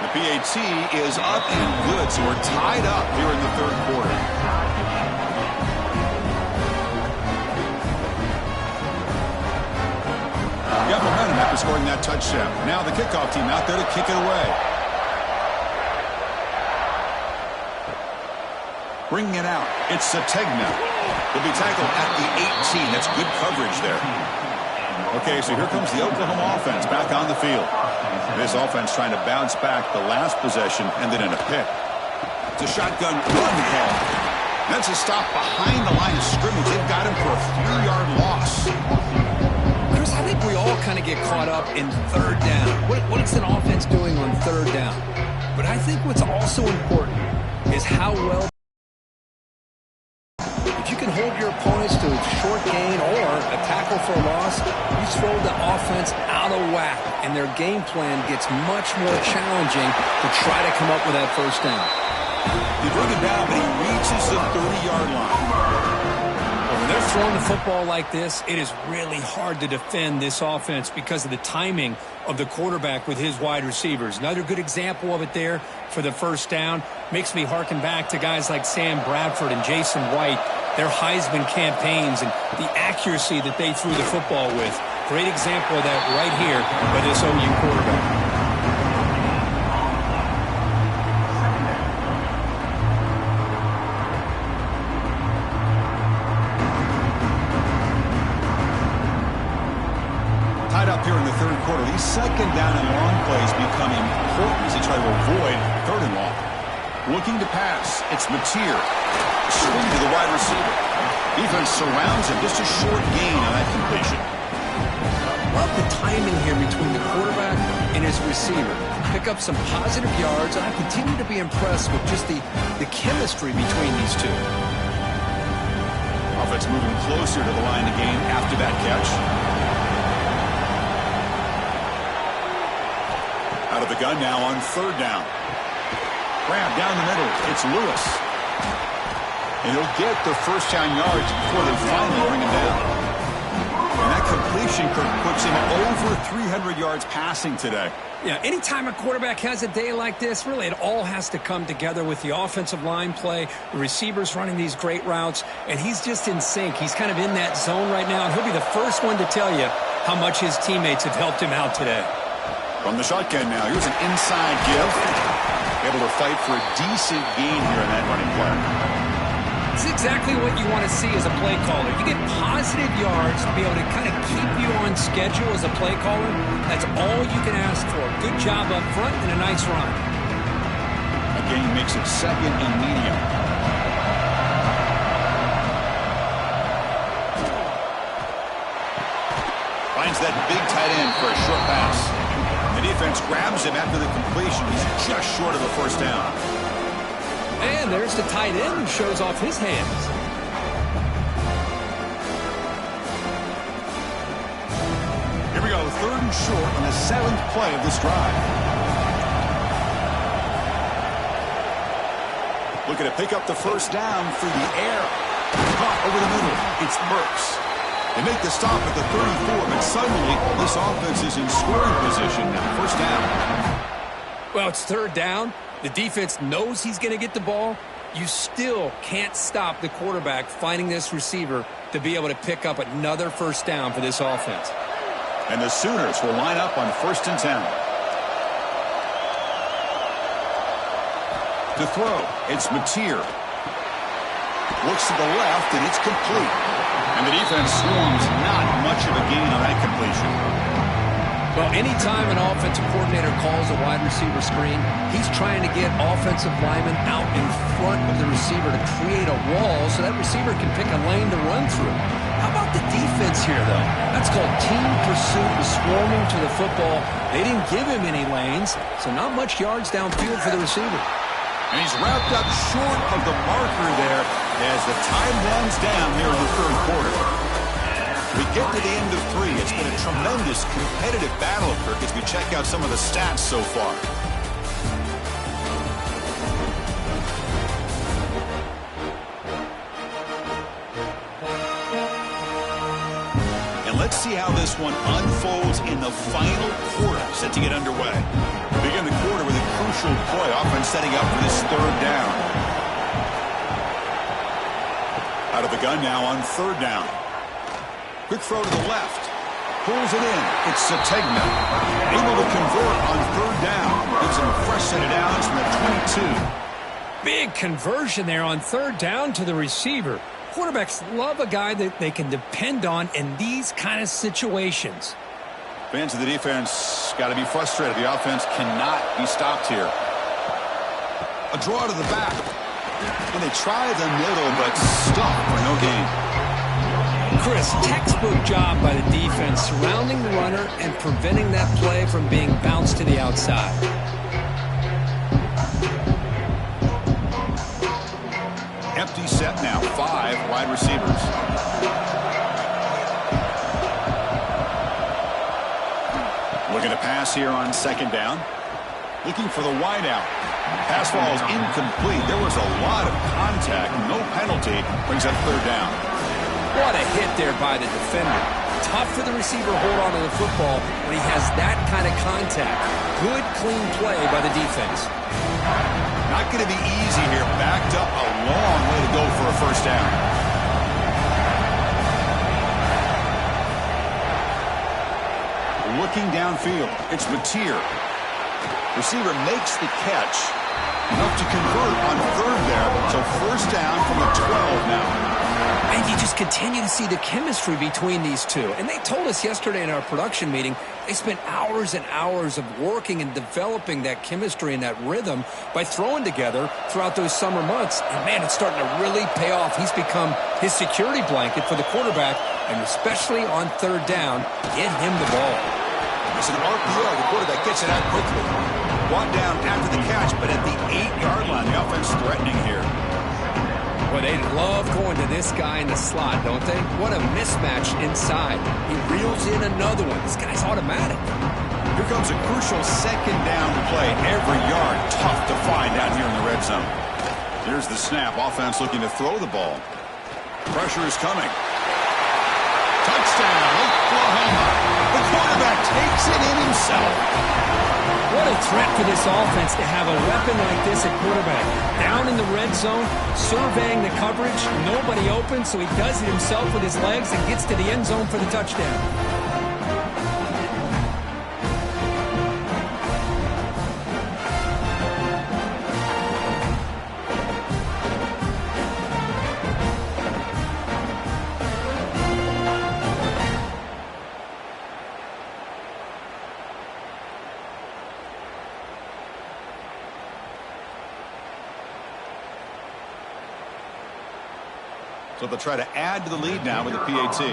[SPEAKER 1] The PAT is up and good, so we're tied up here in the 3rd quarter. Got momentum after scoring that touchdown. Now the kickoff team out there to kick it away. Bringing it out, it's Sategna. He'll be tackled at the 18. That's good coverage there. Okay, so here comes the Oklahoma offense back on the field. This offense trying to bounce back the last possession, ended in a pick. It's a shotgun run call. That's a stop behind the line of scrimmage. They've got him for a 3-yard loss.
[SPEAKER 2] Chris, I think we all kind of get caught up in 3rd down. What is an offense doing on 3rd down? But I think what's also important is how well you can hold your opponents to a short gain or a tackle for a loss, you throw the offense out of whack, and their game plan gets much more challenging to try to come up with that first down.
[SPEAKER 1] You bring it down, but he reaches the 30-yard line.
[SPEAKER 2] When they're throwing the football like this, it is really hard to defend this offense because of the timing of the quarterback with his wide receivers. Another good example of it there for the first down. Makes me harken back to guys like Sam Bradford and Jason White, their Heisman campaigns and the accuracy that they threw the football with. Great example of that right here by this OU quarterback.
[SPEAKER 1] Up here in the third quarter, these second down and long plays become important as they try to avoid third and long. Looking to pass, it's Mateer. Swing to the wide receiver. Defense surrounds him, just a short gain on that completion.
[SPEAKER 2] Love the timing here between the quarterback and his receiver. Pick up some positive yards, and I continue to be impressed with just the chemistry between these two.
[SPEAKER 1] Offense moving closer to the line of game after that catch. Out of the gun now on third down. Grab down the middle. It's Lewis. And he'll get the first down yards before they finally bring him down. And that completion, Kirk, puts him over 300 yards passing today.
[SPEAKER 2] Yeah, anytime a quarterback has a day like this, really it all has to come together with the offensive line play, the receivers running these great routes, and he's just in sync. He's kind of in that zone right now, and he'll be the first one to tell you how much his teammates have helped him out today.
[SPEAKER 1] From the shotgun now, here's an inside give. Able to fight for a decent gain here in that running play.
[SPEAKER 2] This is exactly what you want to see as a play caller. You get positive yards to be able to kind of keep you on schedule as a play caller. That's all you can ask for. Good job up front and a nice run.
[SPEAKER 1] A gain makes it second and medium. Finds that big tight end for a short pass. The defense grabs him after the completion. He's just short of a first down.
[SPEAKER 2] And there's the tight end who shows off his hands.
[SPEAKER 1] Here we go, third and short on the 7th play of this drive. Looking to pick up the first down through the air. Caught over the middle. It's Burks. They make the stop at the 34, but suddenly this offense is in scoring position now. First down.
[SPEAKER 2] Well, it's third down. The defense knows he's going to get the ball. You still can't stop the quarterback finding this receiver to be able to pick up another first down for this offense.
[SPEAKER 1] And the Sooners will line up on 1st and 10. To throw, it's Mateer. Looks to the left, and it's complete. And the defense swarms not much of a gain on that completion.
[SPEAKER 2] Well, anytime an offensive coordinator calls a wide receiver screen, he's trying to get offensive linemen out in front of the receiver to create a wall so that receiver can pick a lane to run through. How about the defense here, though? That's called team pursuit and swarming to the football. They didn't give him any lanes, so not much yards downfield for the receiver.
[SPEAKER 1] And he's wrapped up short of the marker there as the time runs down here in the third quarter. We get to the end of 3. It's been a tremendous competitive battle, Kirk, as we check out some of the stats so far. And let's see how this one unfolds in the final quarter set to get underway. Begin the quarter with a crucial play, offense setting up for this third down. Out of the gun now on third down. Quick throw to the left. Pulls it in. It's Sategna. Able to convert on third down. Gives him a fresh set of downs from the 22.
[SPEAKER 2] Big conversion there on third down to the receiver. Quarterbacks love a guy that they can depend on in these kind of situations.
[SPEAKER 1] Fans of the defense got to be frustrated. The offense cannot be stopped here. A draw to the back. And they try the middle, but stop for no gain.
[SPEAKER 2] Chris, textbook job by the defense surrounding the runner and preventing that play from being bounced to the outside.
[SPEAKER 1] Empty set now, 5 wide receivers. Looking to pass here on second down. Looking for the wide out. Pass ball is incomplete. There was a lot of contact. No penalty. Brings up third down.
[SPEAKER 2] What a hit there by the defender. Tough for the receiver to hold on to the football when he has that kind of contact. Good, clean play by the defense.
[SPEAKER 1] Not going to be easy here. Backed up a long way to go for a first down. Looking downfield. It's Mateer. Receiver makes the catch. Enough to convert on third there. So first down from the 12 now.
[SPEAKER 2] And you just continue to see the chemistry between these two. And they told us yesterday in our production meeting, they spent hours and hours of working and developing that chemistry and that rhythm by throwing together throughout those summer months. And, man, it's starting to really pay off. He's become his security blanket for the quarterback, and especially on third down, get him the ball.
[SPEAKER 1] It's an RPO. The quarterback gets it out quickly. Brought down after the catch, but at the 8-yard line, the offense threatening here.
[SPEAKER 2] Well, they love going to this guy in the slot, don't they? What a mismatch inside. He reels in another one. This guy's automatic.
[SPEAKER 1] Here comes a crucial second down play. Every yard tough to find out here in the red zone. Here's the snap. Offense looking to throw the ball. Pressure is coming. Touchdown, Oklahoma. The quarterback takes it in himself.
[SPEAKER 2] What a threat for this offense to have a weapon like this at quarterback. Down in the red zone, surveying the coverage, nobody open, so he does it himself with his legs and gets to the end zone for the touchdown.
[SPEAKER 1] So they'll try to add to the lead now with the PAT. PAT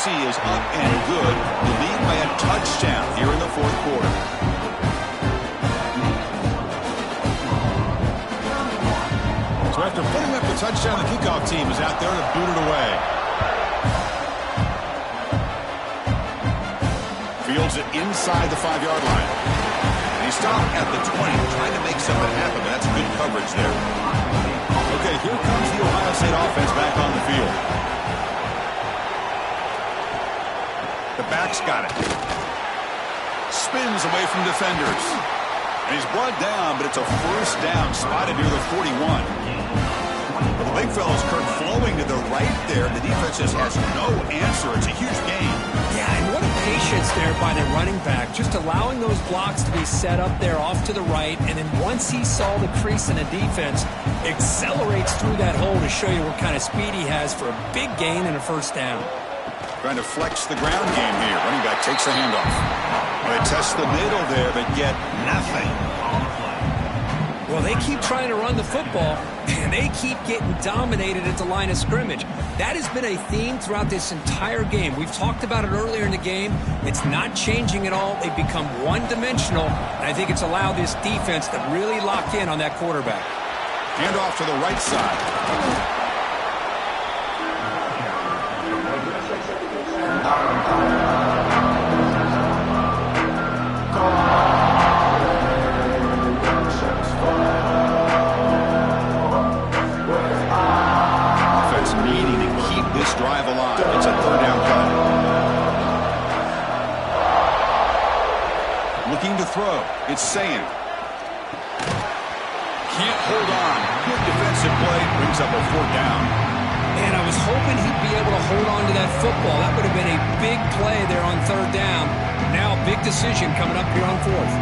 [SPEAKER 1] is up and good. The lead by a touchdown here in the fourth quarter. So after putting up the touchdown, the kickoff team is out there to boot it away. Fields it inside the 5-yard line. He stopped at the 20, trying to make something happen, but that's good coverage there. Okay, here comes the Ohio State offense back on the field. The back's got it. Spins away from defenders. And he's brought down, but it's a first down, spotted near the 41. Well, the big fellow's Kirk flowing to the right there. The defense just has no answer. It's a huge gain.
[SPEAKER 2] Yeah, and what a patience there by the running back, just allowing those blocks to be set up there off to the right, and then once he saw the crease in the defense, accelerates through that hole to show you what kind of speed he has for a big gain and a first down.
[SPEAKER 1] Trying to flex the ground game here. Running back takes the handoff. Well, they test the middle there, but get nothing.
[SPEAKER 2] Well, they keep trying to run the football, and they keep getting dominated at the line of scrimmage. That has been a theme throughout this entire game. We've talked about it earlier in the game. It's not changing at all. They've become one-dimensional, and I think it's allowed this defense to really lock in on that quarterback.
[SPEAKER 1] Handoff to the right side. Drive alive. It's a third down play. Looking to throw. It's Sayan. Can't hold on. Good defensive play. Brings up a fourth down.
[SPEAKER 2] And I was hoping he'd be able to hold on to that football. That would have been a big play there on third down. Now a big decision coming up here on fourth.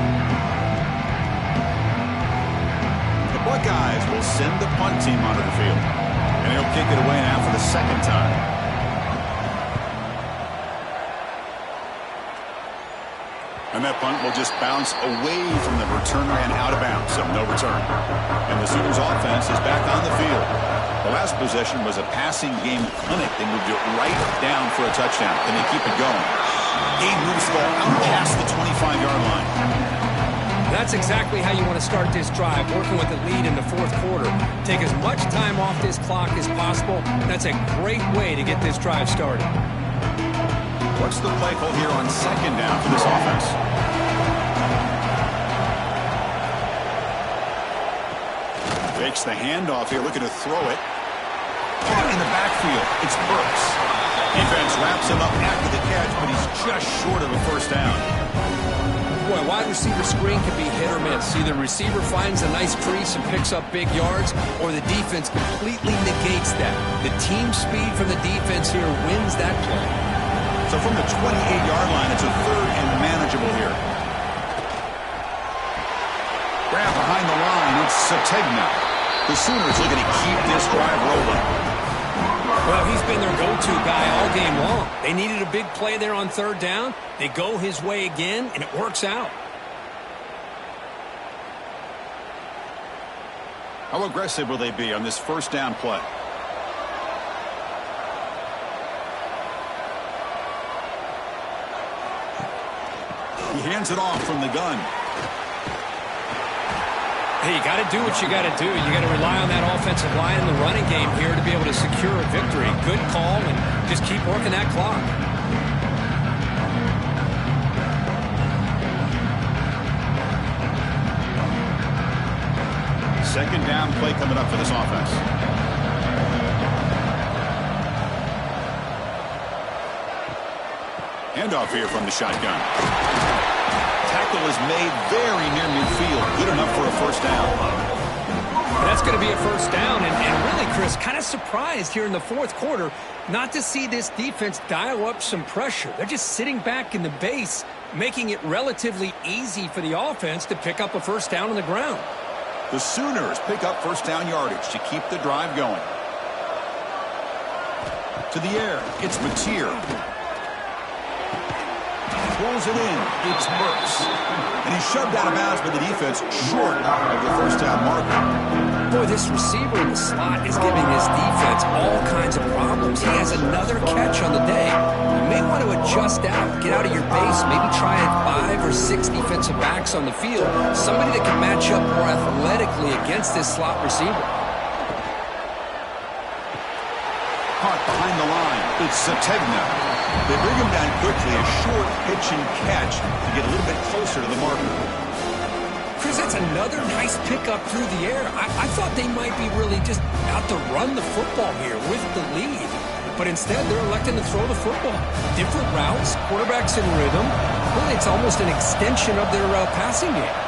[SPEAKER 1] The Buckeyes will send the punt team onto the field. And he'll kick it away now for the second time. And that punt will just bounce away from the returner and out of bounds, so no return. And the Sooners offense is back on the field. The last possession was a passing game clinic. They moved it right down for a touchdown. Can they keep it going? Gabe moves the ball out past the 25-yard line.
[SPEAKER 2] That's exactly how you want to start this drive, working with the lead in the fourth quarter. Take as much time off this clock as possible. That's a great way to get this drive started.
[SPEAKER 1] What's the play call here on second down for this offense? Fakes the handoff here, looking to throw it. Caught in the backfield. It's Burks. Defense wraps him up after the catch, but he's just short of a first down.
[SPEAKER 2] Boy, wide receiver screen can be hit or miss. Either receiver finds a nice crease and picks up big yards, or the defense completely negates that. The team speed from the defense here wins that play.
[SPEAKER 1] So from the 28-yard line, it's a third and manageable here. Grab behind the line, it's Sategna. The Sooners looking to keep this drive rolling.
[SPEAKER 2] Well, he's been their go-to guy all game long. They needed a big play there on third down. They go his way again, and it works out.
[SPEAKER 1] How aggressive will they be on this first down play? He hands it off from the gun.
[SPEAKER 2] Hey, you got to do what you got to do. You got to rely on that offensive line in the running game here to be able to secure a victory. Good call, and just keep working that clock.
[SPEAKER 1] Second down play coming up for this offense. Handoff here from the shotgun. Tackle is made very near midfield. Good enough for a first down.
[SPEAKER 2] That's going to be a first down. And really, Chris, kind of surprised here in the fourth quarter not to see this defense dial up some pressure. They're just sitting back in the base, making it relatively easy for the offense to pick up a first down on the ground.
[SPEAKER 1] The Sooners pick up first down yardage to keep the drive going. To the air, it's Mateer. Pulls it in. It's Burks. And he's shoved out of bounds by the defense short of the first down marker.
[SPEAKER 2] Boy, this receiver in the slot is giving this defense all kinds of problems. He has another catch on the day. You may want to adjust out, get out of your base, maybe try 5 or 6 defensive backs on the field. Somebody that can match up more athletically against this slot receiver.
[SPEAKER 1] Caught behind the line. It's Sategna. They bring him down quickly, a short pitch and catch to get a little bit closer to the marker.
[SPEAKER 2] Chris, that's another nice pickup through the air. I thought they might be really just out to run the football here with the lead. But instead, they're electing to throw the football. Different routes, quarterbacks in rhythm. Really, it's almost an extension of their passing game.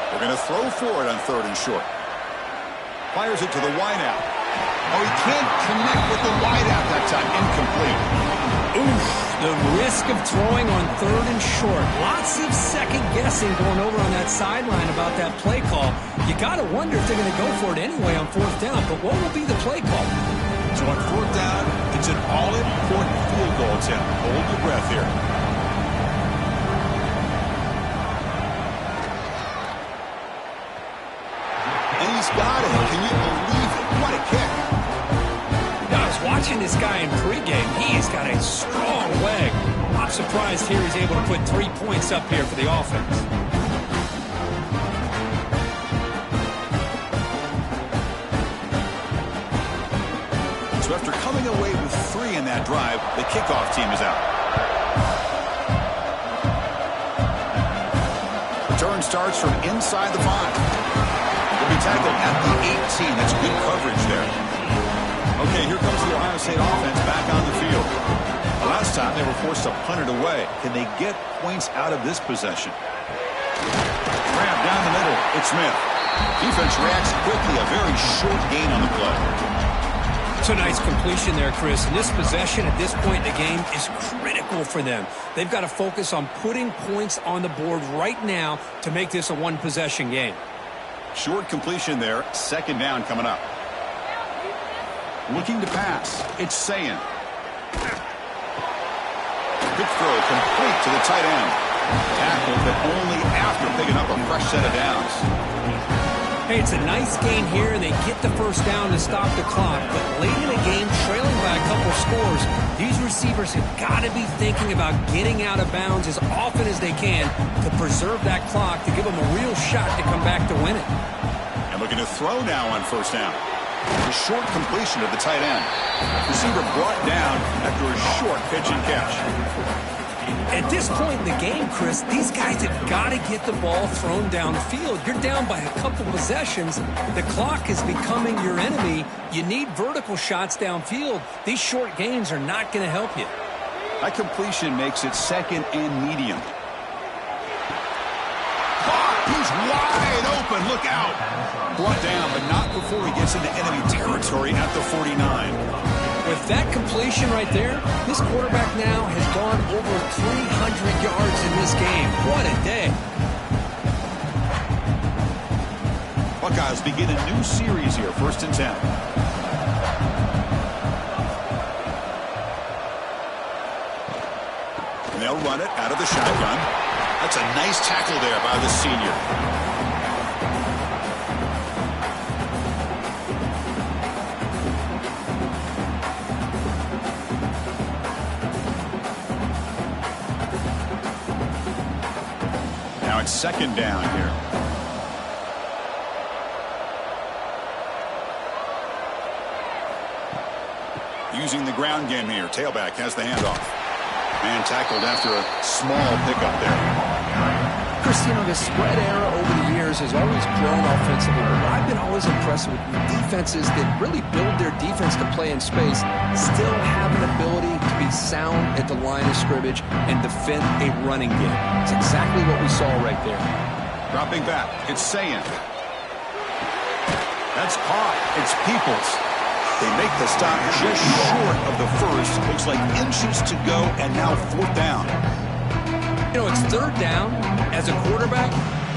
[SPEAKER 1] They're going to throw for it on third and short. Fires it to the wideout. Oh, he can't connect with the wideout that time. Incomplete.
[SPEAKER 2] Oof, the risk of throwing on third and short. Lots of second guessing going over on that sideline about that play call. You got to wonder if they're going to go for it anyway on fourth down. But what will be the play call?
[SPEAKER 1] So on fourth down, it's an all-important field goal attempt. Hold your breath here. And he's got it. Can you believe it? What a kick.
[SPEAKER 2] Now, I was watching this guy in pregame. He's got a strong leg. I'm surprised here he's able to put 3 points up here for the offense.
[SPEAKER 1] So after coming away with 3 in that drive, the kickoff team is out. Return starts from inside the 5. He'll be tackled at the 18. That's good coverage there. Okay, here comes the Ohio State offense back on the field. Last time they were forced to punt it away. Can they get points out of this possession? Grab down the middle. It's Smith. Defense reacts quickly. A very short gain on the play.
[SPEAKER 2] It's a nice completion there, Chris. And this possession at this point in the game is critical for them. They've got to focus on putting points on the board right now to make this a one-possession game.
[SPEAKER 1] Short completion there. Second down coming up. Looking to pass. It's Sayan. Quick throw complete to the tight end. Tackled, but only after picking up a fresh set of downs.
[SPEAKER 2] Hey, it's a nice gain here, and they get the first down to stop the clock. But late in the game, trailing by a couple scores, these receivers have got to be thinking about getting out of bounds as often as they can to preserve that clock, to give them a real shot to come back to win it.
[SPEAKER 1] And looking to throw now on first down. A short completion of the tight end. Receiver brought down after a short pitch and catch.
[SPEAKER 2] At this point in the game, Chris, these guys have got to get the ball thrown downfield. You're down by a couple possessions. The clock is becoming your enemy. You need vertical shots downfield. These short gains are not going to help you.
[SPEAKER 1] That completion makes it second and medium. He's wide open. Look out. Brought down, but not before he gets into enemy territory at the 49.
[SPEAKER 2] With that completion right there, this quarterback now has gone over 300 yards in this game. What a day.
[SPEAKER 1] Buckeyes begin a new series here, 1st and 10. And they'll run it out of the shotgun. That's a nice tackle there by the senior. Second down here. Using the ground game here. Tailback has the handoff. Man tackled after a small pickup there.
[SPEAKER 2] Chris, you know, the spread era over the years has always grown offensively, but I've been always impressed with defenses that really build their defense to play in space, still have an ability to be sound at the line of scrimmage and defend a running game. It's exactly what we saw right there.
[SPEAKER 1] Dropping back, it's Sayin. That's caught. It's Peoples. They make the stop just short of the first. Looks like inches to go, and now 4th down.
[SPEAKER 2] You know, it's 3rd down. As a quarterback,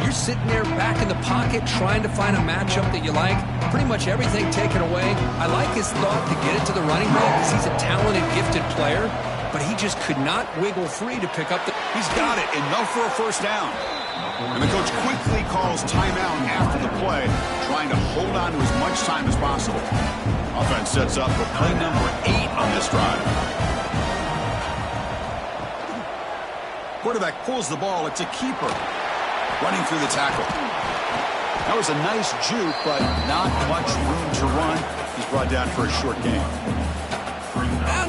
[SPEAKER 2] you're sitting there back in the pocket trying to find a matchup that you like. Pretty much everything taken away. I like his thought to get it to the running back because he's a talented, gifted player, but he just could not wiggle free to pick up the...
[SPEAKER 1] He's got it. Enough for a 1st down. And the coach quickly calls timeout after the play, trying to hold on to as much time as possible. Offense sets up for play number 8 on this drive. Quarterback pulls the ball. It's a keeper. Running through the tackle. That was a nice juke, but not much room to run. He's brought down for a short gain.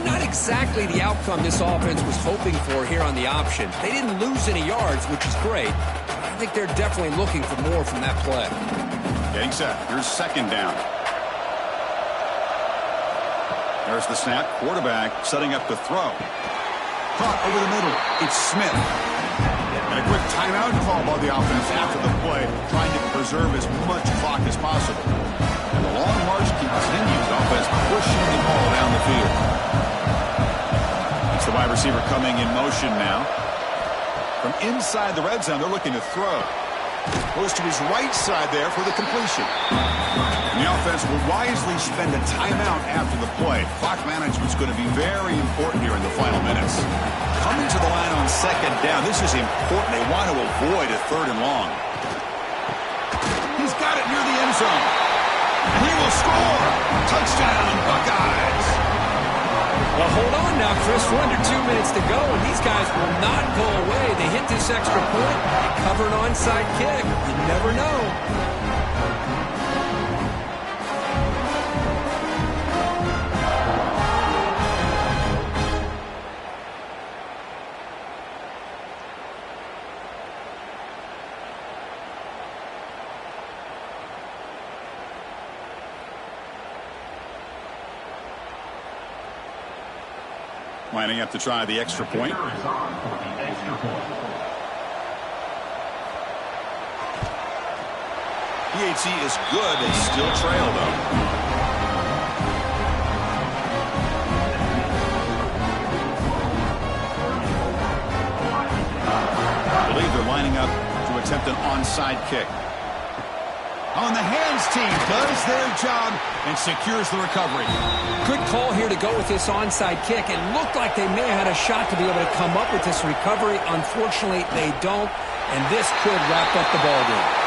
[SPEAKER 2] Not exactly the outcome this offense was hoping for here on the option. They didn't lose any yards, which is great. I think they're definitely looking for more from that play.
[SPEAKER 1] Getting set. Here's 2nd down. There's the snap. Quarterback setting up to throw. Caught over the middle. It's Smith. And a quick timeout call by the offense after the play, trying to preserve as much clock as possible. And the long march continues. Offense pushing the ball down the field. It's the wide receiver coming in motion now. From inside the red zone, they're looking to throw. Goes to his right side there for the completion. And the offense will wisely spend a timeout after the play. Clock management's going to be very important here in the final minutes. Coming to the line on 2nd down. This is important. They want to avoid a 3rd and long. He's got it near the end zone. And he will score. Touchdown, Buckeyes.
[SPEAKER 2] Well, hold on now, Chris. We're under 2 minutes to go, and these guys will not go away. They hit this extra point, they cover an onside kick. You never know.
[SPEAKER 1] Lining up to try the extra point. PAT is good. They still trail, though. I believe they're lining up to attempt an onside kick. On the hands team does their job and secures the recovery.
[SPEAKER 2] Good call here to go with this onside kick. It looked like they may have had a shot to be able to come up with this recovery. Unfortunately, they don't, and this could wrap up the ball game.